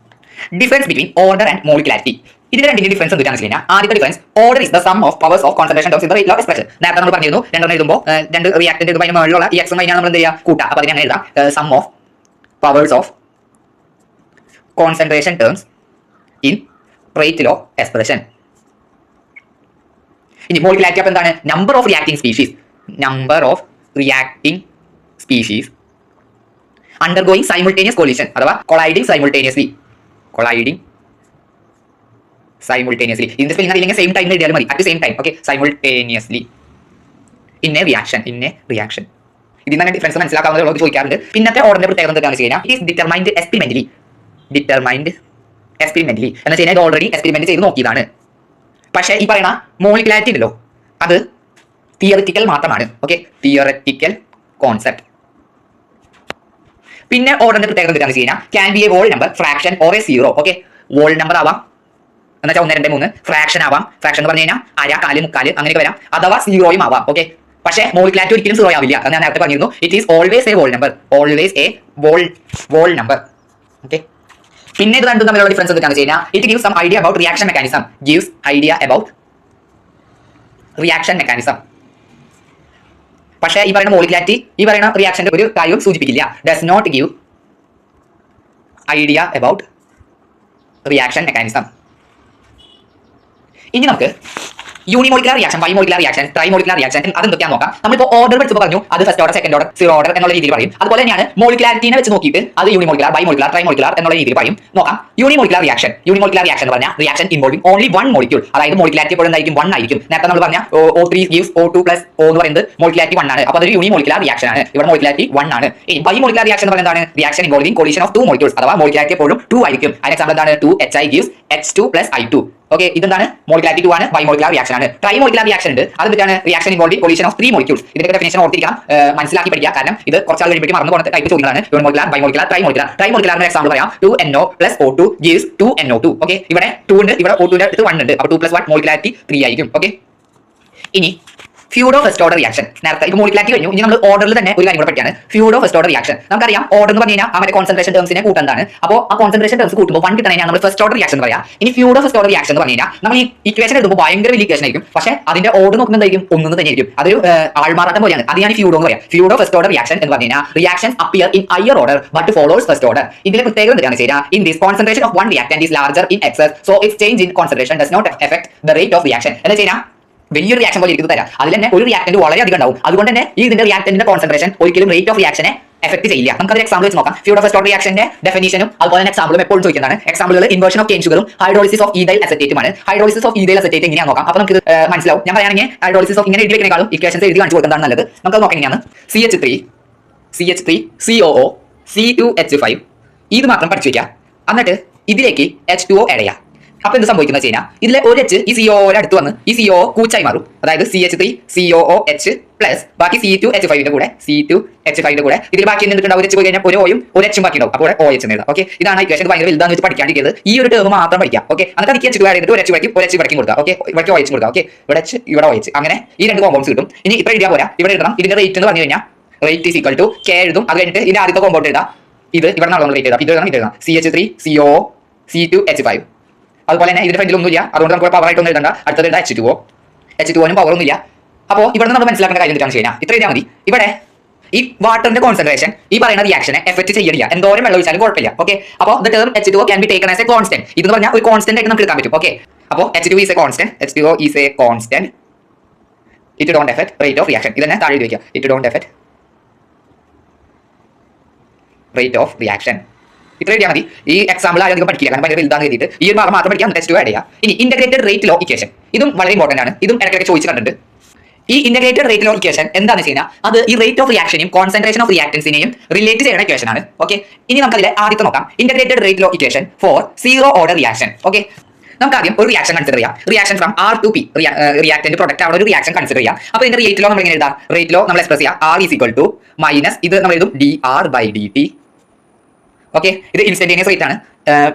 difference between order and molecularity. ഇതിന്റെ രണ്ടിന്റെ ഡിഫറൻസ് എന്താണെന്ന് വെച്ച് കഴിഞ്ഞാൽ ആദ്യത്തെ difference order is the sum of powers of concentration terms in the rate of expression. നേരത്തെ നമ്മൾ പറഞ്ഞിരുന്നു രണ്ടെണ്ണം എഴുതുമ്പോൾ രണ്ട് റിയാക്ടന്റ് അതിന്റെ മുകളിലുള്ള ഈ എക്സും നമ്മൾ എന്ത് ചെയ്യുക കൂട്ടാം. അപ്പോൾ അതിനെ എഴുതാം sum of powers of concentration terms in rate of expression. ഇനി മോളിക്കുലാരിറ്റി അപ്പോൾ എന്താണ്? Number of reacting species undergoing simultaneous collision അഥവാ കൊളൈഡിംഗ് സൈമിൾട്ടേനിയസ്ലി. ഇതിന്റെ സ്പെല്ലിംഗ് അറിയില്ലെങ്കിൽ സെയിം ടൈം എഴുതിയാലും മതി. At same time. Okay, simultaneously in a reaction. ഇതിൽ നിന്ന് ഡിഫറൻസ് മനസ്സിലാക്കാവുന്നതുള്ളൂ ചോദിക്കാറുണ്ട്. പിന്നത്തെ ഓർഡറിന്റെ പ്രത്യേകത എന്താണെന്ന് വെച്ച് കഴിഞ്ഞാൽ ഇറ്റ് ഈസ് ഡിറ്റർമൈൻഡ് എക്സ്പെരിമെന്റലി എന്ന് വെച്ച് കഴിഞ്ഞാൽ ഓൾറെഡി എക്സ്പെരിമെന്റ് ചെയ്ത് നോക്കിയതാണ്. പക്ഷേ ഈ പറയുന്ന മോളിക്കുലാരിറ്റി ഉണ്ടല്ലോ, അത് തിയറിറ്റിക്കൽ മാത്രമാണ്. Okay, theoretical concept. പിന്നെ ഓർഡറിന്റെ പ്രത്യേകത എന്താണെന്ന് വെച്ച് കഴിഞ്ഞാൽ can be A whole number, fraction or A 0. Okay, wall number ആവാം എന്ന് വെച്ചാൽ 1, 2, 3. ഫ്രാക്ഷൻ ആവാം, ഫ്രാക്ഷൻ എന്ന് പറഞ്ഞു കഴിഞ്ഞാൽ അര, കാല്, മുക്കാല് അങ്ങനെയൊക്കെ വരാം. അഥവാ 0 ആവാം. ഓക്കെ, പക്ഷേ മോളിക്കുലാരിറ്റി ഒരിക്കലും 0 ആവില്ല. അത് ഞാൻ നേരത്തെ പറഞ്ഞിരുന്നു. It is always a whole number. Okay, പിന്നെ ഇത് രണ്ടും തമ്മിലുള്ള ഡിഫറൻസ് എന്താണെന്ന് വെച്ച് കഴിഞ്ഞാൽ it gives some idea about reaction mechanism. പക്ഷേ ഈ പറയുന്ന മോളിക്കുലാരിറ്റി ഈ പറയുന്ന റിയാക്ഷന്റെ ഒരു കാര്യവും സൂചിപ്പിക്കില്ല. Does not give idea about reaction mechanism. ഇനി നമുക്ക് unimolecular reaction, bimolecular reaction, trimolecular reaction അതെന്തൊക്കെയാണെന്ന് നോക്കാം. നമ്മളിപ്പോൾ ഓർഡർ പഠിച്ചപ്പോൾ പറഞ്ഞു അത് first order, second order, 0 order എന്നുള്ള രീതിയിൽ പറയും. അതുപോലെ തന്നെയാണ് മോളിക്കുലാരിറ്റിനെ വെച്ച് നോക്കിയിട്ട് അത് യൂണിമോളിക്കുലർ, ബൈമോളിക്കുലർ, ട്രൈമോളിക്കുലർ എന്നുള്ള രീതിയിൽ പറയും. നോക്കാം. യൂണിമോളിക്കുലർ റിയാക്ഷൻ എന്ന് പറഞ്ഞാൽ റിയാക്ഷൻ ഇൻവോൾവിംഗ് ഓൺലി 1 മോളിക്യൂൾ. അതായത് മോളിക്കുലാരിറ്റി എപ്പോഴും എന്തായിരിക്കും? 1 ആയിരിക്കും. നേരത്തെ നമ്മൾ പറഞ്ഞ O3 gives O2 + O എന്ന് പറയുന്നത് മോളിക്കുലാരിറ്റി 1 ആണ്. അപ്പോൾ അതൊരു യൂണിമോളിക്കുലർ റിയാക്ഷൻ ആണ്. ഇവിടെ മോളിക്കുലാരിറ്റി 1 ആണ്. ഈ ബൈമോളിക്കുലർ റിയാക്ഷൻ എന്ന് പറയുന്നത് എന്താണ്? Reaction involving collision of 2 molecules അഥവാ മോളിക്കുലാരിറ്റി എപ്പോഴും 2 ആയിരിക്കും. അതിന് എക്സാമ്പിൾ എന്താണ്? 2Hi gives H2 + I2. Okay, ഇതെന്താണ്? മോളിക്കുലാരിറ്റി 2 ആണ്, ബൈമോളിക്കുലർ റിയാക്ഷൻ ആണ്. ട്രൈമോളിക്കുലർ റിയാക്ഷൻ ഉണ്ട്. അതെന്താണ്? Reaction involving collision of 3 molecules. ഇതിന്റെ ഡെഫിനിഷൻ ഓർത്തിരിക്കാം, മനസ്സിലാക്കി പഠിക്കുക. കാരണം ഇത് കുറച്ചാൾ കഴിയുമ്പോൾ മറന്നു പോകുന്ന ടൈപ്പ് ചോദ്യങ്ങളാണ്. യൂണിമോളിക്കുലർ, ബൈമോളിക്കുലർ, ട്രൈമോളിക്കുലർ. ട്രൈമോളിക്കുലറിന്റെ എക്സാമ്പിൾ പറയാം. 2NO + O2 gives 2NO2. Okay, ഇവിടെ 2 ഉണ്ട്, ഇവിടെ O2 ന്റെ അടുത്ത് 1 ഉണ്ട്. അപ്പോൾ 2 + 1 മോളിക്കുലാരിറ്റി 3 ആയിരിക്കും. ഓക്കെ, ഇനി ഫ്യൂഡോ ഫസ്റ്റ് ഓർഡർ റിയാക്ഷൻ. നേരത്തെ ഇപ്പോൾ മോളിക്കുലാരിറ്റി കഴിഞ്ഞു. ഇനി നമ്മൾ ഓർഡറിൽ തന്നെ ഒരു കാര്യം കൂടെ പഠിക്കാണ്. ഫ്യൂഡോ ഫസ്റ്റ് ഓർഡർ റിയാക്ഷൻ. നമുക്കറിയാം ഓർഡർ എന്ന് പറഞ്ഞു കഴിഞ്ഞാൽ അവരുടെ കോൺസെൻട്രേഷൻ ടേംസിനെ കൂട്ടുന്നതാണ്. അപ്പോൾ ആ കോൺസെൻട്രേഷൻ ടേംസ് കൂട്ടുമ്പോൾ 1 കിട്ടണമെങ്കിൽ നമ്മൾ ഫസ്റ്റ് ഓർഡർ റിയാക്ഷൻ പറയാം. ഇനി ഫ്യൂഡോ ഫസ്റ്റ് ഓർഡർ റിയാക്ഷൻ എന്ന് പറഞ്ഞു കഴിഞ്ഞാൽ നമ്മൾ ഈ ഇക്വേഷൻ എഴുതുമ്പോൾ ഭയങ്കര വലിയ ഇക്വേഷൻ ആയിരിക്കും. പക്ഷേ അതിന്റെ ഓർഡർ നോക്കുന്നതായിരിക്കും ഒന്നും തന്നെയായിരിക്കും. അതൊരു ആൾമാറാട്ടം പോലെയാണ്. അത് ഞാൻ ഫ്യൂഡോ എന്ന് പറയാം. ഫ്യൂഡോ ഫസ്റ്റ് ഓർഡർ റിയാക്ഷൻ എന്ന് പറഞ്ഞു കഴിഞ്ഞാൽ reaction appear in higher order but follows first order. ഇതിന്റെ പ്രത്യേകത എന്താണെന്ന് വെച്ചാൽ in this concentration of 1 reactant is larger in excess so its change in concentration does not effect the rate of reaction. എന്ന് വെച്ചാൽ വലിയൊരു റിയാക്ഷൻ പോലെ ഇരിക്കുന്നത് തരാം. അതിൽ തന്നെ ഒരു റിയാക്ടന്റ് വളരെ അധികം ഉണ്ടാവും. അതുകൊണ്ട് തന്നെ ഈ ഇതിന്റെ റിയാക്ടന്റിന്റെ കോൺസെൻട്രേഷൻ ഒരിക്കലും റേറ്റ് ഓഫ് റിയാക്ഷനെ എഫക്ട് ചെയ്യില്ല. നമുക്ക് ഒരു എക്സാമ്പിൾ വെച്ച് നോക്കാം. ഫ്യൂഡോ ഫസ്റ്റ് ഓർഡർ റിയാക്ഷന്റെ ഡെഫിനിഷനും അതുപോലെ തന്നെ എക്സാമ്പിളും എപ്പോഴും ചോദിക്കുന്നതാണ്. എക്സാമ്പിളുകൾ ഇൻവേർഷൻ ഓഫ് കെയിൻ ഷുഗറും ഹൈഡ്രോളിസിസ് ഓഫ് ഈഥൈൽ അസറ്റേറ്റുമാണ്. ഹൈഡ്രോളിസിസ് ഓഫ് ഈഥൈൽ അസറ്റേറ്റ് എങ്ങനെയാണ് നോക്കാം. അപ്പോൾ നമുക്ക് മനസ്സിലാവും. ഞാൻ പറയുകയാണെങ്കിൽ ഹൈഡ്രോളിസിസ് ഓഫ് ഇങ്ങനെ എഴുതി വെക്കുന്നേക്കാളും ഇക്വേഷൻസ് എഴുതി കാണിച്ചു കൊടുക്കുന്നതാണ് നല്ലത്. നമുക്ക് നോക്കാം എങ്ങനെയാണ്. CH3 COO C2H5 ഇത് മാത്രം പഠിച്ചു വയ്ക്കുക. എന്നിട്ട് ഇതിലേക്ക് H2O ആഡ് ചെയ്യാം. അപ്പൊ എന്ത് സംഭവിക്കുന്നത് വെച്ച് കഴിഞ്ഞാൽ ഇതിലെ ഒരു എച്ച് ഈ CO അടുത്ത് വന്ന് ഈ CO കൂച്ചായി മാറും. അതായത് CH3COOH പ്ലസ് ബാക്കി C2H5 കൂടെ C2H5 കൂടെ ഇതിൽ ബാക്കി എന്തുണ്ടാവും? ഒരു എച്ച് പോയി കഴിഞ്ഞാൽ ഒരു ഓയും ഒരു എച്ചും ബാക്കി ഉണ്ടാവും. അപ്പോൾ OH എന്ന് എഴുതാം. ഓക്കെ, ഇതാണ് ഇക്വേഷൻ. ഭയങ്കര വലുതാന്ന് വെച്ച് പഠിക്കാണ്ടിരിക്കുന്നത്. ഈ ഒരു ടേം മാത്രം പഠിക്കാം. ഓക്കെ, എന്നിട്ട് അതിക്ക് H2 ആഡ് ചെയ്തിട്ട് ഒരു എച്ച് വരയ്ക്കും കൊടുക്കുക. ഓക്കെ, ഇവിടെ OH കൊടുക്കുക. ഓക്കെ, ഇവിടെ H ഇവിടെ OH, അങ്ങനെ ഈ രണ്ട് കോമ്പൗണ്ട്സ് കിട്ടും. ഇനി ഇപ്പൊ എഴുതിയാൽ പോരാ, ഇവിടെ എഴുതണം. ഇതിന്റെ റേറ്റ് എന്ന് പറഞ്ഞു കഴിഞ്ഞാൽ rate is equal to K എഴുതും. അത് കഴിഞ്ഞിട്ട് ഇതിന്റെ ആദ്യത്തെ കോമ്പൗണ്ട് എഴുതാം. ഇത് ഇവിടെ നമ്മൾ റേറ്റ് എഴുതാം. ഇത് എഴുതാം CH3CO C2H5. അതുപോലെ തന്നെ ഇതിന്റെ ഫ്രണ്ടിൽ ഒന്നുമില്ല, അതുകൊണ്ട് നമുക്ക് പവർ ആയിട്ടൊന്നും എഴുതണ്ട. അടുത്തത് എഴുതാം H2O പവർ ഒന്നുമില്ല. അപ്പോൾ ഇവിടെ നമ്മൾ മനസ്സിലാക്കേണ്ട കാര്യം എന്താണെന്ന് വെച്ച് കഴിഞ്ഞാൽ ഇത്ര എഴുതിയാൽ മതി. ഇവിടെ ഈ വാട്ടറിന്റെ കോൺസെൻട്രേഷൻ ഈ പറയുന്ന റിയാക്ഷനെ എഫക്ട് ചെയ്യണില്ല, എന്തോരം വെള്ളം ഒഴിച്ചാലും കുഴപ്പമില്ല. ഓക്കെ, അപ്പോൾ the term H2O can be taken as A constant. ഇതെന്ന് പറഞ്ഞാൽ ഒരു കോൺസ്റ്റന്റ് ആയിട്ട് നമുക്ക് എടുക്കാൻ പറ്റും. ഓക്കെ, അപ്പോൾ H2O is A constant, it don't effect rate of reaction. ഇതന്നെ താഴെ എഴുതി വയ്ക്കുക, it don't effect rate of reaction. ഇത്ര എഴുതിയാൽ മതി. ഈ എക്സാമ്പിൾ ആരും അധികം പഠിക്കില്ല, കാരണം ഭയങ്കര വലുതാന്ന് എഴുതിയിട്ട് ഈ ഒരു ഭാഗം മാത്രം പഠിക്കാം. H2O ആഡ് ചെയ്യാം. ഇനി ഇന്റഗ്രേറ്റഡ് റേറ്റ് ലോ ഇക്വേഷൻ, ഇതും വളരെ ഇമ്പോർട്ടന്റ് ആണ്. ഇതും ഇടയ്ക്കിടയ്ക്ക് ചോദിച്ചു കണ്ടിട്ടുണ്ട്. ഈ ഇന്റഗ്രേറ്റഡ് റേറ്റ് ലോ ഇക്വേഷൻ എന്താണെന്ന് വെച്ച് കഴിഞ്ഞാൽ അത് ഈ റേറ്റ് ഓഫ് റിയാക്ഷനെയും കോൺസെൻട്രേഷൻ ഓഫ് റിയാക്ടൻസിനെയും റിലേറ്റ് ചെയ്യുന്ന ഇക്വേഷൻ ആണ്. ഓക്കെ, ഇനി നമുക്ക് അതിലെ ആദ്യത്തെ നോക്കാം. Integrated rate law equation for zero order reaction. Okay, നമുക്ക് ആദ്യം ഒരു റിയാക്ഷൻ കൺസിഡർ ചെയ്യാം. Reaction from R to P, reactant product ആണ് ഒരു റിയാക്ഷൻ കൺസിഡർ ചെയ്യാം. അപ്പോൾ ഇതിന്റെ റേറ്റ് ലോ നമ്മൾ എങ്ങനെ എഴുതാം? റേറ്റ് ലോ നമ്മൾ എക്സ്പ്രസ് ചെയ്യാം R is equal to minus ഇത് നമ്മൾ എഴുതും dR/dt. ഓക്കെ, ഇത് ഇൻസ്റ്റന്റേനിയസ് റേറ്റ് ആണ്.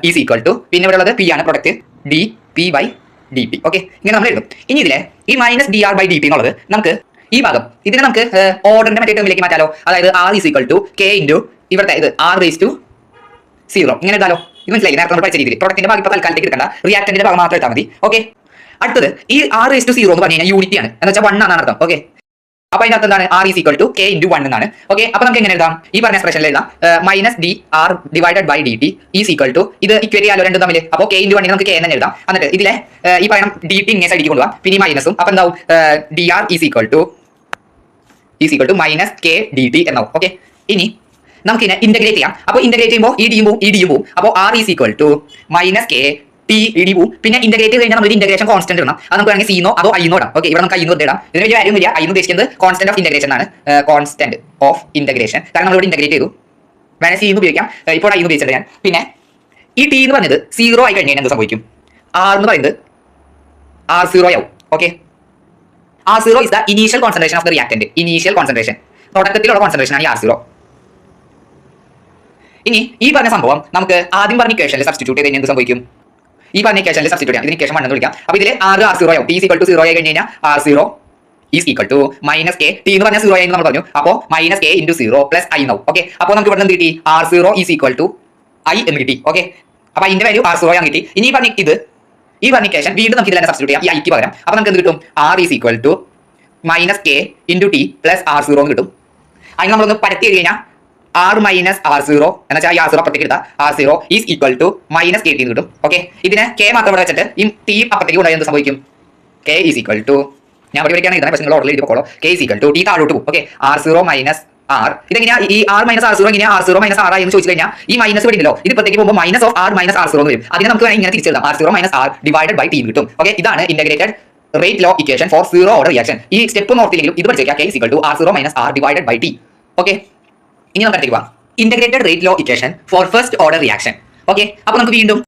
ഈസ് ഈക്വൽ ടു പിന്നെ ഇവിടെ ഉള്ളത് P ആണ് പ്രൊഡക്റ്റ്, dP/dt. ഓക്കെ, ഇങ്ങനെ നമ്മൾ എഴുതും. ഇനി ഇതിലെ ഈ മൈനസ് dR/dt എന്നുള്ളത് നമുക്ക് ഈ ഭാഗം ഇതിനെ നമുക്ക് ഓർഡറിന്റെ മറ്റേ ടേമിലേക്ക് മാറ്റാലോ. അതായത് R is equal to K into ഇവിടുത്തെ ഇത് R⁻0 ഇങ്ങനെ എഴുതാലോ. ഇത് മനസ്സിലായി? നേരത്തെ നമ്മൾ പഠിച്ച രീതിയിൽ പ്രൊഡക്റ്റിന്റെ ഭാഗം ഇപ്പോൾ തൽക്കാലത്തേക്ക് എടുക്കണ്ട, റിയാക്ടന്റിന്റെ ഭാഗം മാത്രം എടുത്താൽ മതി. ഓക്കെ, അടുത്തത് ഈ R⁻0 എന്ന് പറഞ്ഞു കഴിഞ്ഞാൽ യൂണിറ്റി ആണ്, എന്ന് വെച്ചാൽ 1 ആണ് അർത്ഥം. ഓക്കെ, അപ്പൊ അതിനകത്ത് എന്താണ്? R is equal to K into 1 എന്നാണ്. ഓക്കെ, അപ്പൊ നമുക്ക് എങ്ങനെ എഴുതാം? ഈ പറഞ്ഞ എക്സ്പ്രഷനിൽ എഴുതാം minus dR/dt is equal to ഇത് ഇക്വേറ്റ് ചെയ്യാലോ രണ്ടും തമ്മിൽ. അപ്പോൾ K ഇൻറ്റു 1 നമുക്ക് K എന്ന് എഴുതാം. എന്നിട്ട് ഇതിലെ ഈ പറയുന്ന dt ഇങ്ങനെ സൈഡിലേക്ക് കൊണ്ടുപോകാം, പിന്നെ മൈനസും. അപ്പൊ എന്താവും? dR is equal to minus K dt എന്നാവും. ഓക്കെ, ഇനി നമുക്ക് ഇതിനെ ഇന്റഗ്രേറ്റ് ചെയ്യാം. അപ്പോൾ ഇന്റഗ്രേറ്റ് ചെയ്യുമ്പോൾ ഈ ഡിയും പോവും. അപ്പോൾ R is equal to minus K T ഇടി പോവും. പിന്നെ ഇന്റഗ്രേറ്റ് കഴിഞ്ഞാൽ നമ്മൾ ഇന്റഗ്രേഷൻ കോൺസ്റ്റന്റ് ഇടണം. അത് നമുക്ക് വേണമെങ്കിൽ സീനോ അതോ ഐനോ ഇടാം. ഓക്കെ, ഇവിടെ നമുക്ക് ഐനോ ഇടാം. ഇതിന് വലിയ കാര്യം ഇല്ല. ഐ എന്ന് ഉദ്ദേശിക്കുന്നത് കോൺസ്റ്റന്റ് ഓഫ് ഇന്റഗ്രേഷൻ ആണ്. കോൺസ്റ്റന്റ് ഓഫ് ഇന്റഗ്രേഷൻ, കാരണം നമ്മൾ ഇവിടെ ഇന്റഗ്രേറ്റ് ചെയ്തു. വേണേൽ സി എന്ന് ഉപയോഗിക്കാം, ഇപ്പോൾ ഐ എന്ന് ഉപയോഗിച്ചിട്ട് ഞാൻ. പിന്നെ ഈ T എന്ന് പറഞ്ഞത് 0 ആയി കഴിഞ്ഞാൽ എന്ത് സംഭവിക്കും? R എന്ന് പറയുന്നത് R0 ആവും. Okay, R0 is the initial concentration of the reactant. Initial concentration തുടക്കത്തിലുള്ള കോൺസെൻട്രേഷൻ ആണ് ഈ R0. ഇനി ഈ പറഞ്ഞ സംഭവം നമുക്ക് ആദ്യം പറഞ്ഞ ഇക്വേഷനിൽ സബ്സ്റ്റിറ്റ്യൂട്ട് ചെയ്ത് കഴിഞ്ഞാൽ എന്ത് സംഭവിക്കും? ഈ പറഞ്ഞ ഇക്വേഷനിൽ സബ്സ്റ്റിറ്റ്യൂട്ട് ചെയ്യാം. ഇതിന് ഇക്വേഷൻ 1 എന്ന് വിളിക്കാം. അപ്പോൾ ഇതിൽ R0 ആവും. T ഈക്വൽ ടു 0 ആയി കഴിഞ്ഞാൽ R0 is equal to minus K. T എന്ന് പറഞ്ഞാൽ 0 ആയി നമ്മൾ പറഞ്ഞു. അപ്പോൾ minus K into 0 plus I എന്നാവും. ഓക്കെ, അപ്പോൾ നമുക്ക് ഇവിടെ നിന്ന് കിട്ടി R0 is equal to I എന്ന് കിട്ടി. ഓക്കെ, അപ്പോൾ അതിന്റെ വാല്യൂ R0 ആണ് കിട്ടി. ഇനി ഈ പറഞ്ഞ ഇക്വേഷൻ വീണ്ടും നമുക്ക് ഇതിൽ തന്നെ സബ്സ്റ്റിറ്റ്യൂട്ട് ചെയ്യാം, ഈ ഐക്ക് പകരം. അപ്പോൾ നമുക്ക് എന്ത് കിട്ടും? R is equal to minus K into T plus R0 എന്ന് കിട്ടും. അതിന് നമ്മളൊന്ന് പരത്തി കഴിഞ്ഞാൽ R മൈനസ് R0 എന്ന് വെച്ചാൽ ഈ R0 അപ്പുറത്തേക്ക് എടുത്താൽ R0 is equal to minus KT എന്ന് കിട്ടും. ഓക്കെ, ഇതിനെ K മാത്രം ഇവിടെ വെച്ചിട്ട് ഈ T അപ്പുറത്തേക്ക് കൊണ്ടുപോയി എന്ത് സംഭവിക്കും? K ഈസ് ഈക്വൽ ടു ഞാൻ ഇവിടെ വയ്ക്കുകയാണ് ഇതാണ്, പക്ഷേ നിങ്ങൾ ഓർഡർ എഴുതി പോകോളൂ. K is equal to T താഴോട്ട് പോകും. Okay, R0 minus R. ഇതെങ്ങനെയാ ഈ R മൈനസ് R0 എങ്ങനെയാ R0 മൈനസ് R ആയി എന്ന് ചോദിച്ചു കഴിഞ്ഞാൽ ഈ മൈനസ് വരുന്നല്ലോ, ഇത് ഇപ്പത്തേക്ക് പോകുമ്പോൾ minus of R minus R0 എന്ന് വരും. അതിനെ നമുക്ക് ഇങ്ങനെ തിരിച്ചെഴുതാം, R0 minus R divided by T കിട്ടും. ഓക്കെ, ഇതാണ് integrated rate law equation for zero order reaction. ഈ സ്റ്റെപ്പ് നോർത്തില്ലെങ്കിലും ഇത് പഠിച്ചേക്കാം. K is equal to R0 minus R divided by T. Okay, ഇനി നമുക്ക് അടുത്തേക്ക് പോകാം. Integrated rate law equation for first order reaction. Okay, അപ്പോൾ നമുക്ക് വീണ്ടും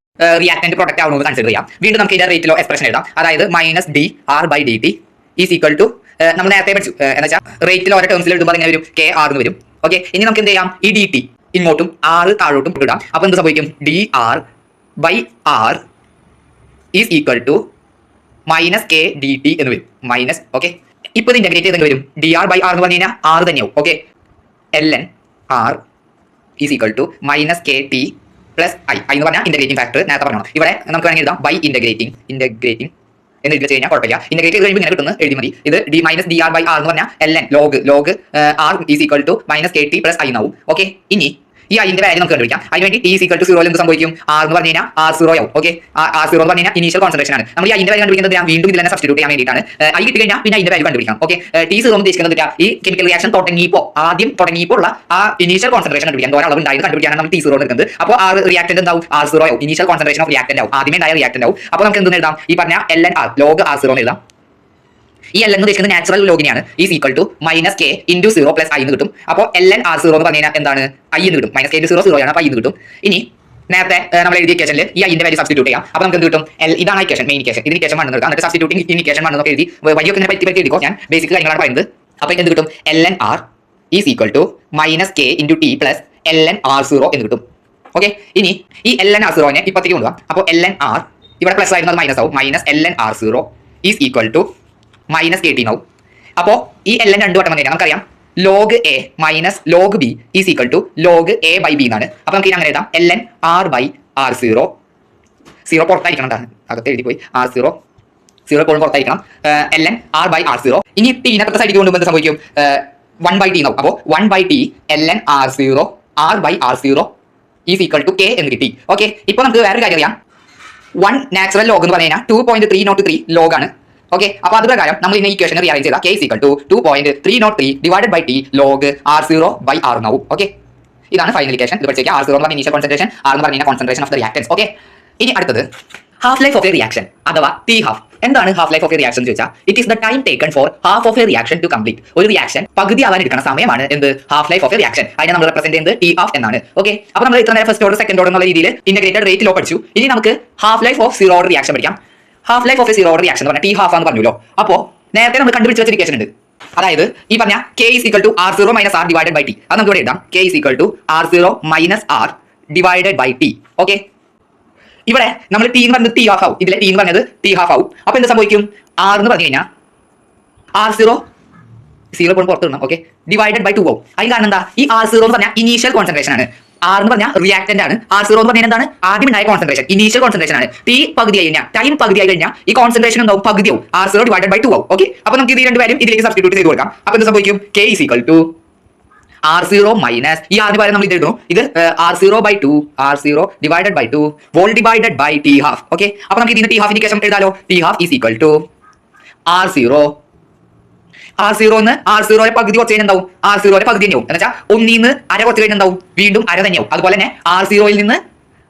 റിയാക്ടന്റ് പ്രൊഡക്റ്റ് ആവുന്നത് കൺസിഡർ ചെയ്യാം. വീണ്ടും നമുക്ക് ഇതിന്റെ റേറ്റ് ലോ എക്സ്പ്രഷൻ എഴുതാം. അതായത് minus dR/dt is equal to നമ്മൾ നേരത്തെ പഠിച്ചു എന്ന് വെച്ചാൽ റേറ്റിൽ ഓരോ ടേംസിൽ എഴുതുമ്പോൾ അങ്ങനെ വരും KR എന്ന് വരും. ഓക്കെ, ഇനി നമുക്ക് എന്ത് ചെയ്യാം? ഈ dt ഇങ്ങോട്ടും R താഴോട്ടും ഇടാം. അപ്പോൾ എന്ത് സംഭവിക്കും? dR/R is equal to minus K dt എന്ന് വരും. മൈനസ്. ഓക്കെ, ഇപ്പോൾ ഇത് ഇന്റഗ്രേറ്റ് ചെയ്തെങ്കിൽ വരും dR/R എന്ന് പറഞ്ഞു കഴിഞ്ഞാൽ R തന്നെയാവും. Okay, ln R is equal to minus KT plus I എന്ന് പറഞ്ഞാൽ ഇന്റഗ്രേറ്റിംഗ് ഫാക്ടർ നേരത്തെ പറഞ്ഞു. ഇവിടെ നമുക്ക് വേണമെങ്കിൽ എഴുതാം ബൈ ഇന്റഗ്രേറ്റിംഗ് എന്ന് എഴുതി കഴിഞ്ഞാൽ കുഴപ്പമില്ല. ഇന്റഗ്രേറ്റ് കഴിയുമ്പോൾ ഇങ്ങനെ കിട്ടുന്നത് എഴുതി മതി. ഇത് മൈനസ് dR/R എന്ന് പറഞ്ഞാൽ ln log R is equal to minus KT plus I എന്നാവും. ഓക്കെ, ഇനി ഈ ഐന്റെ വാല്യൂ നമുക്ക് കണ്ടുപിടിക്കാം. അതിനുവേണ്ടി T ഈസ് ഈക്വൽ ടു 0 എന്ത് സംഭവിക്കും? R എന്ന് പറഞ്ഞു കഴിഞ്ഞാൽ R0 ആവും. ഓക്കെ, R0 എന്ന് പറഞ്ഞാൽ ഇനീഷ്യൽ കോൺസെൻട്രേഷൻ ആണ്. നമ്മൾ ഈ ഐന്റെ വാല്യൂ കണ്ടുപിടിക്കുന്നത് ഞാൻ വീണ്ടും ഇതിൽ തന്നെ സബ്സ്റ്റിറ്റ്യൂട്ട് ചെയ്യാൻ വേണ്ടിയിട്ടാണ്. I കിട്ടി കഴിഞ്ഞാൽ പിന്നെ അതിന്റെ വാല്യൂ കണ്ടുപിടിക്കാം. ഓക്കെ, T0 ഉദ്ദേശിക്കുന്നത് ഈ കെമിക്കൽ റിയാക്ഷൻ ആദ്യം തുടങ്ങിയപ്പോൾ ഉള്ള ആ ഇനീഷ്യൽ കോൺസെൻട്രേഷൻ കണ്ടുപിടിക്കാൻ ഓരോ അളവ് ഉണ്ടായത് കണ്ടുപിടിക്കാനാണ് നമ്മൾ T0 എടുക്കുന്നത്. അപ്പോൾ ആ റിയാക്ടന്റ് എന്താവും? R0 ആവും. ഇനീഷ്യൽ കോൺസെൻട്രേഷൻ ഓഫ് റിയാക്ടന്റ് ആവും, ആദ്യമേ ഉണ്ടായ റിയാക്ടന്റ് ആവും. അപ്പോൾ നമുക്ക് എന്തെന്ന് എഴുതാം? ഈ പറഞ്ഞ ln R log R0 എന്ന് എഴുതാം. ഈ ln എന്ന് ഉദ്ദേശിക്കുന്നത് നാച്ചുറൽ ലോഗിനെയാണ്. Is equal to minus K into 0 plus I എന്ന് കിട്ടും. അപ്പോൾ ln R0 എന്ന് പറഞ്ഞു കഴിഞ്ഞാൽ എന്താണ്? I എന്ന് കിട്ടും. മൈനസ് K ഇൻറ്റു 0 ആണ്, അപ്പോൾ I എന്ന് കിട്ടും. ഇനി നേരത്തെ നമ്മൾ എഴുതിയ ഇക്വേഷനിൽ ഈ ഐന്റെ വാല്യൂ സബ്സ്റ്റിറ്റ്യൂട്ട് ചെയ്യാം. അപ്പോൾ നമുക്ക് എന്ത് കിട്ടും? ഇതാണ് ഇക്വേഷൻ, മെയിൻ ഇക്വേഷൻ. ഇതിന് ഇക്വേഷൻ 1 എടുക്കാം. എന്നിട്ട് സബ്സ്റ്റിറ്റ്യൂട്ടിംഗ് ഇൻ ഇക്വേഷൻ 1 എന്നൊക്കെ എഴുതി വഴിയൊക്കെ ഇങ്ങനെ പറ്റി എഴുതിക്കോ. ഞാൻ ബേസിക് കാര്യങ്ങളാണ് പറയുന്നത്. അപ്പോൾ എന്ത് കിട്ടും? ln r is equal to -k × t plus ln r0 എന്ന് കിട്ടും. ഓക്കെ, ഇനി ഈ ln r0നെ ഇപ്പത്തേക്ക് കൊണ്ടുപോകാം. അപ്പോൾ ln r ഇവിടെ പ്ലസ് ആയിരുന്നത് മൈനസ് ആവും. -ln r0 is equal to -kt ആവും. അപ്പോൾ ഈ ln രണ്ട് വട്ടം വന്നു കഴിഞ്ഞാൽ നമുക്കറിയാം log a minus log b is equal to log a by b എന്നാണ്. അപ്പോൾ നമുക്ക് ഇനി അങ്ങനെ എഴുതാം ln r ബൈ r0. 0 പുറത്തായിരിക്കണം, അകത്ത് എഴുതി പോയി. r0 എപ്പോഴും പുറത്തായിരിക്കണം. ln r by r0. ഇനി t അകത്തെ സൈഡിൽ കൊണ്ടുപോകുമ്പോൾ എന്ത് സംഭവിക്കും? 1/t എന്നാവും. അപ്പോൾ 1/t ln r0 r by r0 is equal to k എന്ന് കിട്ടി. ഓക്കെ, ഇപ്പോൾ നമുക്ക് വേറൊരു കാര്യം അറിയാം. 1 നാച്ചുറൽ ലോഗ് എന്ന് പറഞ്ഞു കഴിഞ്ഞാൽ 2.303 ലോഗ് ആണ്. ഓക്കെ, അപ്പോൾ അത് പ്രകാരം നമ്മൾ ഇന്ന ഇക്വേഷൻ റിയറേഞ്ച് ചെയ്താൽ k equal to 2.303 divided by t log r0 by r എന്നാവും. ഓക്കെ, ഇതാണ് ഫൈനൽ ഇക്വേഷൻ. ഇത് പഠിച്ചേക്കാം. r0 എന്ന് പറഞ്ഞ ഇനീഷ്യൽ കോൺസെൻട്രേഷൻ, r എന്ന് പറഞ്ഞ concentration of the reactants. Okay, ഇനി അടുത്തത് half life of a reaction അഥവാ ടി ഹാഫ്. എന്താണ് half life of a reaction എന്ന് ചോദിച്ചാൽ it is the time taken for half of a reaction to complete. ഒരു reaction പകുതി ആവാൻ എടുക്കുന്ന സമയമാണ് എന്ത്? Half life of a reaction. അതിനെ നമ്മൾ റെപ്രസെന്റ് ചെയ്യുന്നത് ടി ഹാഫ് എന്നാണ്. ഓക്കെ, അപ്പോൾ നമ്മൾ ഇത്ര നേരം ഫസ്റ്റ് ഓർഡർ സെക്കൻഡ് ഓർഡർ എന്നുള്ള രീതിയിൽ ഇന്റഗ്രേറ്റഡ് റേറ്റ് ലോ പഠിച്ചു. ഇനി നമുക്ക് half life of zero order reaction പഠിക്കാം. Half life of a zero order reaction എന്ന് പറഞ്ഞാൽ ടി ഹാഫ് എന്ന് പറഞ്ഞല്ലോ. അപ്പോൾ നേരത്തെ നമ്മൾ കണ്ടുപിടിച്ച വെച്ച ഇക്വേഷൻ ഉണ്ട്. അതായത് ഈ പറഞ്ഞ k is equal to r0 minus r divided by t. അത് നമുക്ക് ഇവിടെ എഴുതാം. k is equal to r0 minus r divided by t. Okay, ഇവിടെ നമ്മൾ ടി എന്ന് പറഞ്ഞത് ടി ഹാഫ് ആവും. ഇതിലെ ടി എന്ന് പറഞ്ഞത് ടി ഹാഫ് ആവും. അപ്പോൾ എന്ത് സംഭവിക്കും? r എന്ന് പറഞ്ഞു കഴിഞ്ഞാൽ r0 എപ്പോഴും പുറത്ത് ഇടണം. ഓക്കെ, ഡിവൈഡഡ് ബൈ 2 ആവും. അതിന് കാരണം എന്താ? ഈ r0 എന്ന് പറഞ്ഞാൽ ഇനീഷ്യൽ കോൺസെൻട്രേഷൻ ആണ്. r എന്ന് പറഞ്ഞാൽ റിയാക്ടന്റ് ആണ്. r0 എന്ന് പറഞ്ഞാൽ എന്താണ്? ആദ്യം ഉണ്ടായ കോൺസെൻട്രേഷൻ, ഇനീഷ്യൽ കോൺസെൻട്രേഷൻ ആണ്. t പകുതി ആയി കഴിഞ്ഞാൽ, ടൈം പകുതി ആയി കഴിഞ്ഞാൽ ഈ കോൺസെൻട്രേഷൻ എന്താവും? പകുതിയാവും. r0 ഡിവൈഡഡ് ബൈ 2 ആവും. ഓക്കെ, അപ്പോൾ നമുക്ക് ഈ രണ്ട് വാല്യൂ ഇതിലേക്ക് സബ്സ്റ്റിറ്റ്യൂട്ട് ചെയ്ത് കൊടുക്കാം. അപ്പോൾ എന്ത് സംഭവിക്കും? k is equal to r0 minus ഈ ആദ്യ പകരം നമ്മൾ ഇത് എഴുതുന്നു. ഇത് r0 by 2, r0 divided by 2 whole divided by t half. Okay, അപ്പോൾ നമുക്ക് ഇതിന്റെ t ഹാഫ് ഇക്വേഷൻ എഴുതാലോ. t half is equal to r0 എന്ന് r0 പകുതി കുറച്ച് കഴിഞ്ഞാൽ എന്താവും? r0 പകുതി തന്നെയാവും. എന്ന് വെച്ചാൽ ഒന്നിൽ നിന്ന് അര കുറച്ച് കഴിഞ്ഞാൽ എന്താവും? വീണ്ടും അര തന്നെയാവും. അതുപോലെ തന്നെ r0 നിന്ന്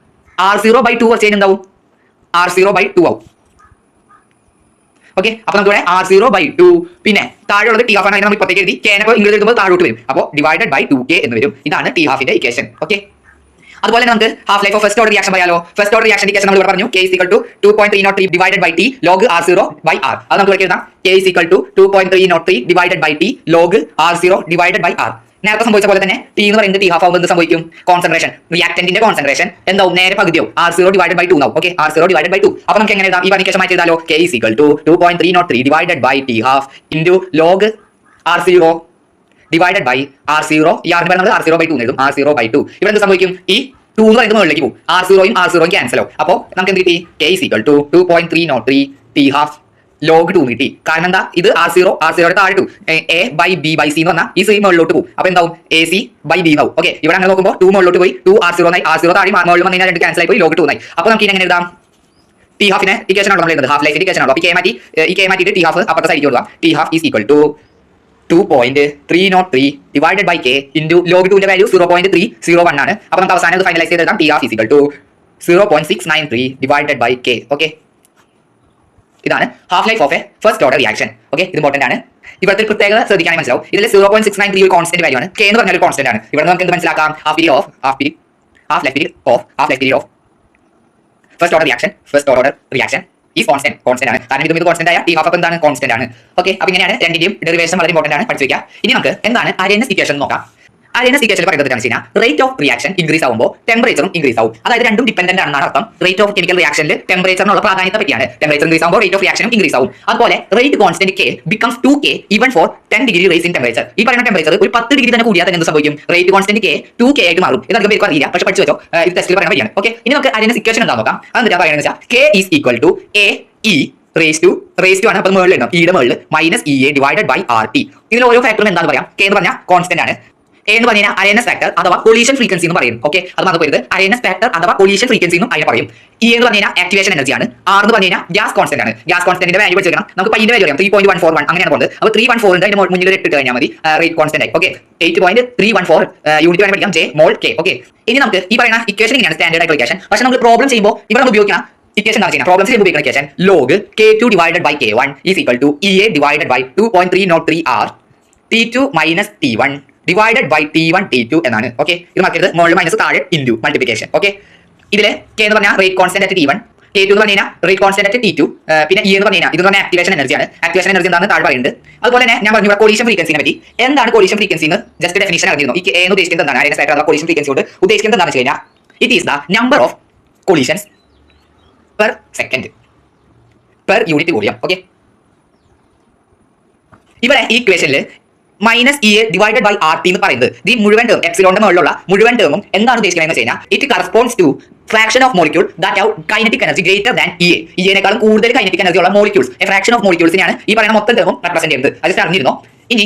r0 ബൈ 2 കുറച്ച് കഴിഞ്ഞാൽ എന്താവും? r0 ബൈ 2 ആവും. ഓക്കെ, അപ്പോൾ നമുക്ക് ഇവിടെ r0 ബൈ 2 പിന്നെ താഴെയുള്ളത് ടി ഹാഫ് ആണ്. നമ്മൾ ഇപ്പോഴത്തേക്ക് എഴുതി. k നെ ഇംഗ്ലീഷ് എഴുതുമ്പോൾ താഴോട്ട് വരും. അപ്പോൾ ഡിവൈഡഡ് ബൈ 2k എന്ന് വരും. ഇതാണ് ടി ഹാഫിന്റെ ഇക്വേഷൻ. ഓക്കെ, അതുപോലെ നമുക്ക് half life of first order reaction പറയാലോ. ഫസ്റ്റ് ഓർഡർ റിയാക്ഷൻ ഇക്വേഷൻ നമ്മൾ ഇവിടെ പറഞ്ഞു. k is equal to 2.303 divided by t log r0 by r. അത് നമുക്ക് എഴുതാം. k is equal to 2.303 divided by t log r0 divided by r. നേരത്തെ സംഭവിച്ച പോലെ തന്നെ ടി എന്ന് പറയുന്നത് ടി ഹാഫ് ആവുമ്പോൾ എന്ത് സംഭവിക്കും? കോൺസെൻട്രേഷൻ, റിയാക്ടന്റിന്റെ കോൺസെൻട്രേഷൻ എന്താവും? നേരെ പകുതിയാവും. r0 ഡിവൈഡഡ് ബൈ 2 ആവും. Okay, r0 divided by 2. അപ്പോൾ നമുക്ക് എങ്ങനെ എഴുതാം? ഈ ഇക്വേഷൻ മാറ്റി എഴുതാലോ. k is equal to 2.303 divided by t half into log r0 divided by r0. ഈ r എന്ന് പറയുന്നത് r0 ബൈ 2 എഴുതും. r0 by 2. ഇവിടെ എന്ത് സംഭവിക്കും? ഈ 2 എന്ന് പറയുന്നത് മുകളിലേക്ക് പോകും. r0 ക്യാൻസൽ ആവും. അപ്പോൾ നമുക്ക് എന്ത് കിട്ടി? k is equal to 2.303 t half log 2 കിട്ടി. കാരണം എന്താ? ഇത് r0 താഴെ 2 a by b by c എന്ന് പറഞ്ഞാൽ ഈ c മുകളിലോട്ട് പോകും. അപ്പോൾ എന്താവും? ac ബൈ b എന്നാവും. ഓക്കെ, ഇവിടെ അങ്ങനെ നോക്കുമ്പോൾ 2 മുകളിലോട്ട് പോയി 2 r0 ആയി. r0 താഴെ മുകളിൽ വന്നു കഴിഞ്ഞാൽ 2 ക്യാൻസൽ ആയി പോയി ലോഗ് 2 ആയി. അപ്പോൾ നമുക്ക് ഇങ്ങനെ എഴുതാം. ടി ഹാഫിനെ ഇക്വേഷൻ ആണ് നമ്മൾ എഴുതുന്നത്. ഹാഫ് ലൈഫിന്റെ ഇക്വേഷൻ ആണ്. അപ്പോൾ ഈ k മാറ്റിയിട്ട് ടി ഹാഫ് അപ്പുറത്തെ സൈഡിൽ കൊടുക്കാം. T half is equal to 2.303 divided by k into log 2 ന്റെ വാല്യൂ 0.301 ആണ്. അപ്പോൾ നമുക്ക് അവസാനം ഇത് ഫൈനലൈസ് ചെയ്തെഴുതാം. T half is equal to 0.693 divided by k. Okay, ഇതാണ് half life of a first order reaction. Okay, ഇത് ഇമ്പോർട്ടന്റ് ആണ്. ഇവിടുത്തെ പ്രത്യേകത ശ്രദ്ധിക്കാൻ മനസ്സിലാവും. ഇതിൽ 0.693 ഒരു കോൺസ്റ്റന്റ് വാല്യൂ ആണ്. k എന്ന് പറഞ്ഞാൽ ഒരു കോൺസ്റ്റന്റ് ആണ്. ഇവിടെ നമുക്ക് എന്ത് മനസ്സിലാക്കാം? Half life period of first order reaction is constant ആണ്. കാരണം ഇത് കോൺസ്റ്റന്റ് ആയ ടി ഹാഫ് അപ്പോൾ എന്താണ്? കോൺസ്റ്റന്റ് ആണ്. ഓക്കെ, അപ്പോൾ ഇങ്ങനെയാണ് രണ്ടിന്റെയും ഡെറിവേഷൻ വളരെ ഇമ്പോർട്ടന്റ് ആണ്, പഠിച്ചു വെക്കുക. ഇനി നമുക്ക് എന്താണ് അരേനസ് ഇക്വേഷൻ നോക്കാം. അരേനസ് ഇക്വേഷൻ പറയുന്നത് വെച്ചാൽ റേറ്റ് ഓഫ് റിയാക്ഷൻ ഇൻക്രീസ് ആവുമ്പോൾ ടെമ്പറേച്ചറും ഇൻക്രീസ് ആവും. അതായത് രണ്ടും ഡിപെൻഡന്റ് ആണെന്നാണ് അർത്ഥം. റേറ്റ് ഓഫ് കെമിക്കൽ റിയാക്ഷനിൽ ടെമ്പറേച്ചറിനുള്ള പ്രാധാന്യത്തെ പറ്റിയാണ്. ടെമ്പറേച്ചർ ഇൻക്രീസ് ആവുമ്പോൾ റേറ്റ് ഓഫ് റിയാക്ഷനും ഇൻക്രീസ് ആവും. അതുപോലെ rate constant k becomes 2k even for 10 degree raise in temperature. ഈ പറയുന്ന ടെമ്പറേച്ചർ ഒരു 10 ഡിഗ്രി തന്നെ കൂടിയാൽ തന്നെ എന്ത് സംഭവിക്കും? റേറ്റ് കോൺസ്റ്റന്റ് k 2k ആയിട്ട് മാറും. ഇത് അധികം പേർക്ക് അറിയില്ല, പക്ഷേ പഠിച്ചു വെച്ചോ. ഇത് ടെസ്റ്റിൽ പറയാൻ പറ്റിയാണ്. ഓക്കെ, ഇനി നമുക്ക് അരേനസ് ഇക്വേഷൻ എന്താ നോക്കാം. അതെന്താ പറയുന്നത് വെച്ചാൽ k is equal to a e raise to ആണ്. അപ്പോൾ മുകളിൽ ഉണ്ടാവും ഇയുടെ മുകളിൽ minus EA divided by RT. ഇതിൽ ഓരോ ഫാക്ടറും എന്താണെന്ന് പറയാം. k എന്ന് പറഞ്ഞാൽ കോൺസ്റ്റന്റ് ആണ്. A എന്ന് പറഞ്ഞാൽ അരേനസ് ഫാക്ടർ അഥവാ കൊളീഷൻ ഫ്രീക്വൻസി എന്ന് പറയും. ഓക്കെ, അത് നമുക്ക് വരുന്നത് അരേനസ് ഫാക്ടർ അഥവാ കൊളീഷൻ ഫ്രീക്വൻസി എന്നും അതിനെ പറയും. E എന്ന് പറഞ്ഞാൽ ആക്ടിവേഷൻ എനർജി ആണ്. R എന്ന് പറഞ്ഞാൽ ഗ്യാസ് കോൺസ്റ്റന്റ് ആണ്. ഗ്യാസ് കോൺസ്റ്റന്റിന്റെ വാല്യൂ വെച്ചിരിക്കണം. നമുക്ക് പൈന്റെ വാല്യൂ അറിയാം. 3.141 അങ്ങനെയാണ് പോകുന്നത്. അപ്പോൾ 314 ഉണ്ട്. അതിന്റെ മുന്നിൽ 8 ഇട്ട് കഴിഞ്ഞാൽ മതി. റേറ്റ് കോൺസ്റ്റന്റ് ആയി. ഓക്കെ, 8.314 യൂണിറ്റ് വേണം പഠിക്കാം. J മോൾ K. ഓക്കെ, ഇനി നമുക്ക് ഈ പറയുന്ന ഇക്വേഷൻ ഇങ്ങനെയാണ് സ്റ്റാൻഡേർഡ് ആയിട്ടുള്ള ഇക്വേഷൻ. പക്ഷേ നമ്മൾ പ്രോബ്ലം ചെയ്യുമ്പോൾ ഇവിടെ നമ്മൾ ഉപയോഗിക്കണം ഇക്വേഷൻ എന്താ ചെയ്യുന്നത്? പ്രോബ്ലംസ് ഉപയോഗിക്കുന്ന equation log k2 divided by k1 is equal to EA divided by 2.303 R T2 minus T1 divided by T1 T2 എന്നാണ്. ഓക്കെ, ഇത് മാറ്റരുത്. മുകളിൽ മൈനസ് താഴെ ഇൻറ്റു മൾട്ടിപ്ലിക്കേഷൻ. ഓക്കെ, ഇതിൽ കെ എന്ന് പറഞ്ഞാൽ rate constant at T1, K2 എന്ന് പറഞ്ഞു കഴിഞ്ഞാൽ റേറ്റ് കോൺസ്റ്റന്റ് അറ്റ് T2, പിന്നെ E എന്ന് പറഞ്ഞു കഴിഞ്ഞാൽ ഇത് പറഞ്ഞാൽ ആക്ടിവേഷൻ എനർജിയാണ്. ആക്ടിവേഷൻ എനർജി എന്താണെന്ന് താഴെ പറയുന്നുണ്ട്. അതുപോലെ തന്നെ ഞാൻ പറഞ്ഞു കൊളീഷൻ ഫ്രീക്വൻസിനെ പറ്റി. എന്താണ് കൊളീഷൻ ഫ്രീക്വൻസി എന്ന് ജസ്റ്റ് ഡെഫിനിഷൻ അറിഞ്ഞിരുന്നു. ഈ K എന്ന് ഉദ്ദേശിക്കുന്നത് എന്താണ്, ഐഡൻസ് ആയിട്ടുള്ള കൊളീഷൻ ഫ്രീക്വൻസി കൊണ്ട് ഉദ്ദേശിക്കുന്നത് എന്താണെന്ന് വെച്ച് കഴിഞ്ഞാൽ it is the number of collisions per second per unit volume. Okay, ഇവിടെ ഈ ഇക്വേഷനിൽ -E ഡിവൈഡഡ് ബൈ RT എന്ന് പറയുന്നത് ഈ മുഴുവൻ ടേം എപ്സിലോണിന്റെ മുകളിലുള്ള മുഴുവൻ ടേമും എന്താണ് ഉദ്ദേശിക്കുന്നത് എന്ന് വെച്ച് കഴിഞ്ഞാൽ it corresponds to fraction of molecule that have kinetic energy greater than ഇയേക്കാളും കൂടുതൽ കൈനറ്റിക് എനർജി ഉള്ള മോളിക്യൂൾസ്, എ ഫ്രാക്ഷൻ ഓഫ് മോളിക്യൂൾസിനെയാണ് ഈ പറയുന്ന മൊത്തം ടേമും റെപ്രസെന്റ് ചെയ്യുന്നത്. അത് അറിഞ്ഞിരുന്നോ? ഇനി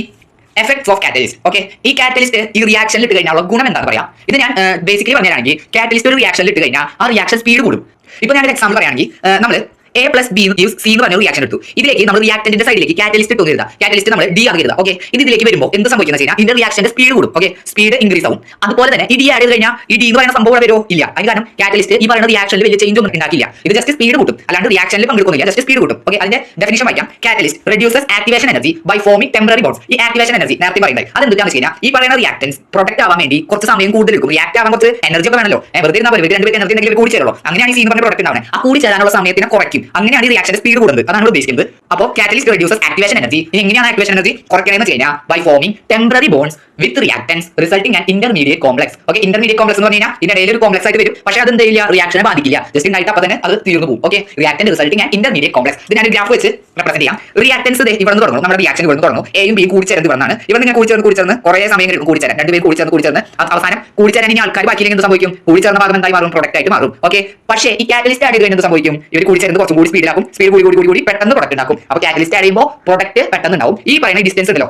എഫക്ട്സ് ഓഫ് കാറ്റലിസ്റ്റ്. ഓക്കെ, ഈ കാറ്റലിസ്റ്റ് ഈ റിയാക്ഷനിൽ ഇട്ട് കഴിഞ്ഞാൽ ഗുണം എന്താ പറയാം, ഇത് ഞാൻ ബേസിക്കലി പറഞ്ഞാണെങ്കിൽ കാറ്റലിസ്റ്റ് ഒരു റിയാക്ഷനിൽ ഇട്ട് കഴിഞ്ഞാൽ ആ റിയാക്ഷൻ സ്പീഡ് കൂടും. ഇപ്പൊ ഞാൻ ഒരു എക്സാമ്പിൾ പറയുകയാണെങ്കിൽ നമ്മൾ A plus B C എന്ന് പറഞ്ഞ റിയാക്ഷൻ എടുത്തു. ഇതിലേക്ക് നമ്മൾ റിയാക്ടന്റിന്റെ സൈഡിലേക്ക് കാറ്റലിസ്റ്റ് ഇട്ട് എഴുതാം. കാറ്റലിസ്റ്റ് നമ്മൾ D ആക്കി എഴുതാം. ഓക്കെ, ഇതിലേക്ക് വരുമ്പോൾ എന്ത് സംഭവിക്കുന്നത് വെച്ചാൽ ഇതിന്റെ റിയാക്ഷന്റെ സ്പീഡ് കൂടും. ഓക്കെ, സ്പീഡ് ഇൻക്രീസ് ആവും. അതുപോലെ തന്നെ ഈ D ആഡ് ചെയ്ത് കഴിഞ്ഞാൽ ഈ D എന്ന് പറയുന്ന സംഭവം വരുമോ? ഇല്ല. അതിന് കാരണം കാറ്റലിസ്റ്റ് ഈ പറയുന്ന റിയാക്ഷനിൽ വലിയ ചേഞ്ച് ഒന്നും ഉണ്ടാക്കില്ല. ഇത് ജസ്റ്റ് സ്പീഡ് കൂട്ടും, അല്ലാണ്ട് റിയാക്ഷനിൽ പങ്കെടുക്കുന്നില്ല, ജസ്റ്റ് സ്പീഡ് കൂട്ടും. ഓക്കെ, അതിന്റെ ഡെഫിനിഷൻ വായിക്കാം. Catalyst reduces activation energy by forming temporary bonds. ഈ ആക്ടിവേഷൻ എനർജി നേരത്തെ പറയുന്നത് അതെന്താണെന്ന് വെച്ച് കഴിഞ്ഞാൽ ഈ പറയുന്ന റിയാക്ടൻസ് പ്രൊട്ടക്ട് ആവാൻ വേണ്ടി കുറച്ച് സമയം കൂടുതൽ എടുക്കും. റിയാക്ട് ആവാൻ കുറച്ച് എനർജി ഒക്കെ വേണമല്ലോ. വെറുതെ ഇരുന്നാൽ രണ്ട് പേർക്ക് എനർജി ഉണ്ടെങ്കിൽ കൂടി ചേരുള്ളൂ. അങ്ങനെയാണ് ഈ സീൻ പറഞ്ഞ പ്രൊട്ടക്ട് ആവുന്നത്. ആ കൂടി ചേരാനുള്ള സമയത്തിനെ കുറയ്ക്കും. അങ്ങനെയാണ് ഈ റിയാക്ഷൻ സ്പീഡ് കൂടുന്നത്. അതാണ് ഉദ്ദേശിക്കുന്നത്. അപ്പോൾ കാറ്റലിസ്റ്റ് റെഡ്യൂസസ് ആക്ടിവേഷൻ എനർജി. എങ്ങനെയാണ് ആക്ടിവേഷൻ എനർജി കുറയ്ക്കണമെന്ന് വെച്ച് കഴിഞ്ഞാൽ by forming temporary bonds with reactants resulting and intermediate complex. Okay, intermediate complex എന്ന് പറഞ്ഞാൽ ഇതിനിടയിൽ ഒരു കോംപ്ലക്സ് ആയിട്ട് വരും. പക്ഷേ അത് എന്തില്ല, റിയാക്ഷനെ ബാധിക്കില്ല. ജസ്റ്റ് ഉണ്ടായിട്ട് അപ്പോൾ തന്നെ അത് തീർന്നു പോകും. Okay, reactant resulting and intermediate complex. ഇത് ഞാൻ ഗ്രാഫ് വെച്ച് റെപ്രസെന്റ് ചെയ്യാം. റിയാക്ടൻസ് ഇവിടെ നിന്ന് തുടങ്ങും. നമ്മുടെ റിയാക്ഷൻ ഇവിടെ നിന്ന് തുടങ്ങും. എയും ബിയും കൂടിച്ചേർന്ന് വന്നാണ്. ഇവിടെ നിങ്ങൾ കൂടിച്ചേർന്ന് കുറേ സമയം കഴിയും കൂടിച്ചേരാൻ. രണ്ടുപേരും കൂടിച്ചേർന്ന് അവസാനം കൂടിച്ചേരാൻ ഇനി ആൾക്കാർ ബാക്കിയില്ലെങ്കിൽ എന്ത് സംഭവിക്കും? കൂടിച്ചേർന്ന ഭാഗം എന്തായി മാറും? പ്രൊഡക്റ്റ് ആയിട്ട് മാറും. ഓക്കെ, പക്ഷേ ഈ കാറ്റലിസ്റ്റ് ആഡ് ചെയ്ത് എന്ത് സംഭവിക്കും? ഇവർ കൂടിച്ചേർന്ന് കുറച്ചും കൂടി സ്പീഡിലാക്കും. സ്പീഡ് കൂടി പെട്ടെന്ന് പ്രൊഡക്റ്റ് ഉണ്ടാക്കും. അപ്പോൾ കാറ്റലിസ്റ്റ് ആഡ് ചെയ്യുമ്പോൾ പ്രൊഡക്റ്റ് പെട്ടെന്ന് ഉണ്ടാവും. ഈ പറയുന്ന ഡിസ്റ്റൻസ് ഉണ്ടല്ലോ,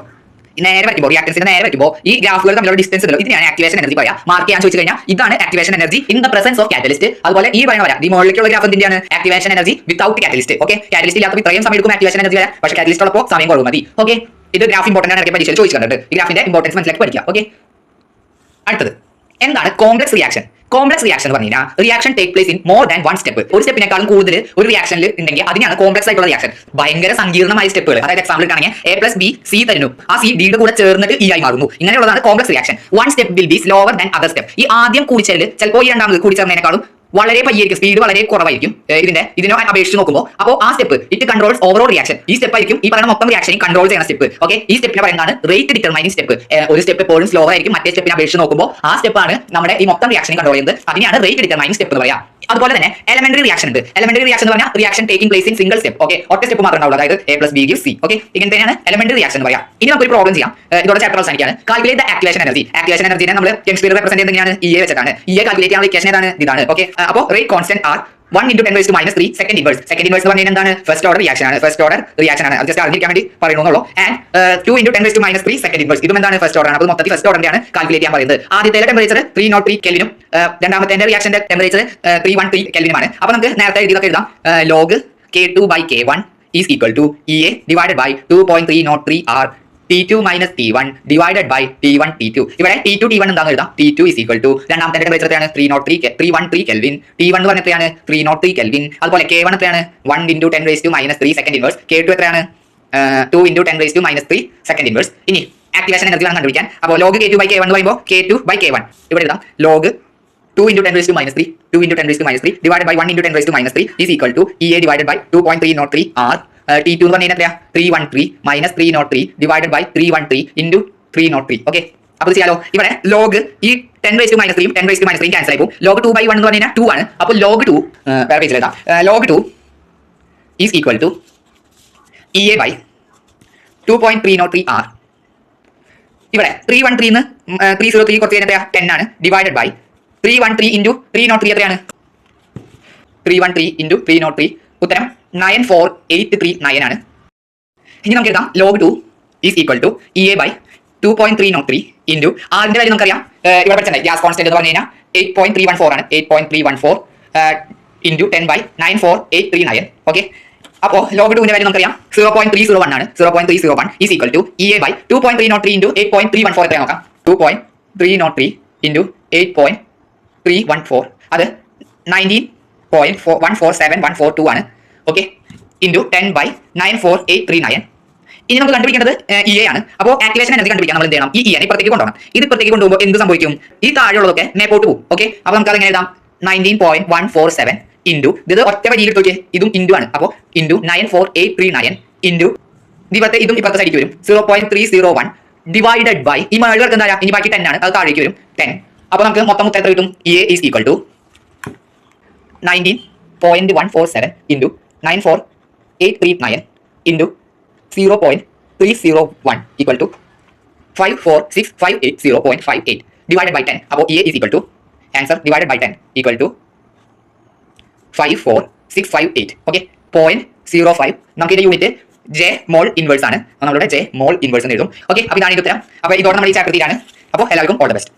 നേരെ വയ്ക്കുമ്പോൾ റിയാക്ടൻസിന് നേരെ വയ്ക്കുമ്പോൾ ഈ ഗ്രാഫുകൾ തമ്മിലുള്ള ഡിസ്റ്റൻസ് ഉണ്ടല്ലോ, ഇതിനാണ് ആക്ടിവേഷൻ എനർജി പറയാം. മാർക്ക് ചെയ്യാൻ ചോദിച്ചു കഴിഞ്ഞാൽ ഇതാണ് activation energy in the presence of catalyst. അതുപോലെ ഈ പറയുന്ന വരാം ഈ മുകളിലേക്കുള്ള ഗ്രാഫ് എന്തിന്റെയാണ്? Activation energy without catalyst. Okay, catalyst ഇല്ലാത്ത ഇത്രയും സമയം എടുക്കും ആക്ടിവേഷൻ എനർജി വരാൻ. പക്ഷേ കാറ്റലിസ്റ്റ് ഉള്ളപ്പോൾ സമയം കുറവ് മതി. ഓക്കെ, ഇത് ഗ്രാഫ് ഇമ്പോർട്ടന്റ് ആണ്. പരീക്ഷയിൽ ചോദിച്ചിട്ടുണ്ട്. ഈ ഗ്രാഫിന്റെ ഇമ്പോർട്ടൻസ് മനസ്സിലാക്കി പഠിക്കുക. ഓക്കെ, അടുത്തത് എന്താണ് കോംപ്ലക്സ് റിയാക്ഷൻ? കോംപ്ലക്സ് റിയാക്ഷൻ എന്ന് പറഞ്ഞാൽ reaction take place in more than one step. ഒരു സ്റ്റെപ്പിനേക്കാളും കൂടുതൽ ഒരു റിയാക്ഷനിൽ ഉണ്ടെങ്കിൽ അതിനാണ് കോംപ്ലക്സ് ആയിട്ടുള്ള റിയാക്ഷൻ. ഭയങ്കര സങ്കീർണമായ സ്റ്റെപ്പുകൾ. അതായത് എക്സാമ്പിൾ ആണെങ്കിൽ A plus B C തരുന്നു. ആ C D യുടെ കൂടെ ചേർന്നിട്ട് E ആയി മാറുന്നു. ഇങ്ങനെയുള്ളതാണ് complex reaction. One step will be slower than other step. ഈ ആദ്യം കൂടിച്ചേരൽ ചിലപ്പോൾ ഈ രണ്ടാമത് കൂടിച്ചേർന്നതിനേക്കാളും വളരെ പയ്യായിരിക്കും, സ്പീഡ് വളരെ കുറവായിരിക്കും ഇതിനെ അപേക്ഷിച്ച് നോക്കുമ്പോൾ. അപ്പോൾ ആ step it controls overall reaction. ഈ സ്റ്റെപ്പ് ആയിരിക്കും ഈ പറയുന്ന മൊത്തം റിയാക്ഷനെ കൺട്രോൾ ചെയ്യുന്ന സ്റ്റെപ്പ്. ഓക്കെ, ഈ സ്റ്റെപ്പിനെ പറയുന്നതാണ് റേറ്റ് ഡിറ്റർമൈനിങ് സ്റ്റെപ്പ്. ഒരു സ്റ്റെപ്പ് എപ്പോഴും സ്ലോവർ ആയിരിക്കും മറ്റേ സ്റ്റെപ്പിനെ അപേക്ഷിച്ച് നോക്കുമ്പോൾ. ആ സ്റ്റെപ്പാണ് നമ്മുടെ ഈ മൊത്തം റിയാക്ഷനെ കൺട്രോൾ ചെയ്യുന്നത്. അതിനെയാണ് റേറ്റ് ഡിറ്റർമൈനിങ് സ്റ്റെപ്പ് എന്ന് പറയാം. അതുപോലെ തന്നെ എലമെന്ററി റിയാക്ഷൻ ഉണ്ട്. എലമെന്ററി റിയാക്ഷൻ എന്ന് പറഞ്ഞാൽ reaction taking place in single step. Okay, ഒറ്റ സ്റ്റെപ്പ് മാത്രമേ ഉണ്ടാവുള്ളൂ. അതായത് A plus B gives C. Okay, ഇങ്ങനത്തെയാണ് എലമെന്ററി റിയാക്ഷൻ എന്ന് പറയാം. ഇനി നമുക്ക് ഒരു പ്രോബ്ലം ചെയ്യാം. ഇതോടെ ചാപ്റ്റർ അവസാനിക്കുകയാണ്. Calculate the activation energy. Activation എനർജിനെ നമ്മൾ കെമിസ്ട്രിയിൽ റെപ്രസെന്റ് ചെയ്യുന്നതാണ് EA വെച്ചിട്ടാണ്. EA കാൽക്കുലേറ്റ് ചെയ്യാനുള്ള ഇക്വേഷൻ ഏതാണ്? ഇതാണ്. ഓക്കെ, അപ്പോൾ rate constant are 1 × 10⁻³ second inverse. Second inverse എന്ന് പറഞ്ഞാൽ എന്താണ്? ഫസ്റ്റ് ഓർഡർ റിയാക്ഷൻ ആണ്. ഫസ്റ്റ് ഓർഡർ റിയാക്ഷൻ ആണ്. അത് ജസ്റ്റ് അറിഞ്ഞിരിക്കാൻ വേണ്ടി പറയുന്നുള്ളൂ. And 2 × 10⁻³ second inverse. ഇതും എന്താണ്? ഫസ്റ്റ് ഓർഡർ ആണ്. അപ്പോൾ മൊത്തത്തിൽ ഫസ്റ്റ് ഓർഡറിന്റെയാണ് കാൽക്കുലേറ്റ് ചെയ്യാൻ പറയുന്നത്. ആദ്യത്തെ ടെമ്പറേച്ചർ 303 കെൽവിനും രണ്ടാമത്തെ റിയാക്ഷന്റെ ടെമ്പറേച്ചർ 313 കെൽവിനുമാണ്. അപ്പോൾ നമുക്ക് നേരത്തെ എഴുതിയതൊക്കെ എഴുതാം. log K2/K1 is equal to EA divided by 2.303 R T2 minus T1 divided by T1 T2. ഇവിടെ T2 T1 എന്താണെന്ന് എഴുതാം. T2 is equal to രണ്ടാമത്തെ ടെമ്പറേച്ചർ എത്രയാണ്? 313 കെൽവിൻ. T1 എന്ന് പറഞ്ഞാൽ എത്രയാണ്? 303 കെൽവിൻ. അതുപോലെ K1 എത്രയാണ്? 1 × 10⁻³ സെക്കൻഡ് ഇൻവേഴ്സ്. K2 എത്രയാണ്? 2 × 10⁻³ സെക്കൻഡ് ഇൻവേഴ്സ്. ഇനി ആക്ടിവേഷൻ എനർജി ആണ് കണ്ടുപിടിക്കാൻ. അപ്പോൾ log K2/K1 എന്ന് പറയുമ്പോൾ K2/K1 ഇവിടെ എഴുതാം. log 2 × 10⁻³ divided by 1 × 10⁻³ is equal to EA divided by 2.303 R. T2 എന്ന് പറഞ്ഞാൽ എത്രയാ? 313 - 303 divided by 313 into 303. ഓക്കെ, അപ്പോൾ ചെയ്യാലോ. ഇവിടെ ലോഗ് ഈ 10⁻³ 10⁻³ ക്യാൻസൽ ആയി പോകും. log 2/1 എന്ന് പറഞ്ഞാൽ 2 ആണ്. അപ്പോൾ log 2 വേറെ പേജിൽ എഴുതാം. log 2 is equal to EA by 2.303 R. ഇവിടെ 313 ന്ന് 303 കുറച്ച് കഴിഞ്ഞാൽ 10 ആണ്. ഡിവൈഡഡ് ബൈ 313 into 303 എത്രയാണ്? 313 into 303 ഉത്തരം 94839 ആണ്. ഇനി നമുക്ക് എഴുതാം log 2 is equal to EA by 2.303 into ആറിന്റെ വാല്യൂ നമുക്കറിയാം. ഇവിടെ പഠിച്ചത് ഗ്യാസ് കോൺസ്റ്റന്റ് എന്ന് പറഞ്ഞു കഴിഞ്ഞാൽ 8.314 ആണ്. 8.314 into 10/94839. ഓക്കെ, അപ്പോൾ log 2 ന്റെ വാല്യൂ നമുക്കറിയാം 0.301 ആണ്. 0.301 is equal to EA by 2.303 into 8.314 എത്രയാണ് നോക്കാം. 2.303 into 8.314 അത് 19.147142 ആണ്. Okay, into 10/94839. ഇനി നമുക്ക് കണ്ടുപിടിക്കേണ്ടത് EA ആണ്. അപ്പോൾ ആക്ടിവേഷൻ എനർജി കണ്ടുപിടിക്കാൻ നമ്മൾ എന്ത് ചെയ്യണം? ഈ EA ഇപ്പുറത്തേക്ക് കൊണ്ടുപോകണം. ഇത് ഇപ്പുറത്തേക്ക് കൊണ്ടുപോകുമ്പോൾ എന്ത് സംഭവിക്കും? ഈ താഴെയുള്ളതൊക്കെ മേപ്പോട്ട് പോകും. ഓക്കെ, അപ്പോൾ നമുക്ക് അതെങ്ങനെ എഴുതാം? 19.147 ഇൻറ്റു ഇത് ഒറ്റ വരിയിൽ എടുത്ത് നോക്കിയേ, ഇതും ഇൻറ്റു ആണ്. അപ്പോൾ ഇൻറ്റു 94839 ഇൻറ്റു ഇതും ഇപ്പുറത്തെ സൈഡിലേക്ക് വരും 0.301 ഡിവൈഡഡ് ബൈ ഈ മേളിൽ എന്താ ഇനി ബാക്കി 10 ആണ്, അത് താഴേക്ക് വരും 10. അപ്പോൾ നമുക്ക് മൊത്തം എത്ര കിട്ടും? A is equal to 19.147 into 94839 into 0.301 equal to 54658 divided by 10. അപ്പോൾ A is equal to answer divided by 10 equal to 54658. Okay, 0.05. നമുക്ക് ഇതിന്റെ യൂണിറ്റ് ജെ മോൾ ഇൻവേഴ്സ് ആണ്. നമ്മളുടെ ജെ മോൾ ഇൻവേഴ്സ് എന്ന് എഴുതും. ഓക്കെ, അപ്പോൾ ഇതാണ് ഇതിന്റെ ഉത്തരം. അപ്പോൾ ഇതോടെ നമ്മൾ ഈ ചാപ്റ്റർ തീരാണ്. അപ്പോൾ എല്ലാവർക്കും ഓൾ ദ ബെസ്റ്റ്.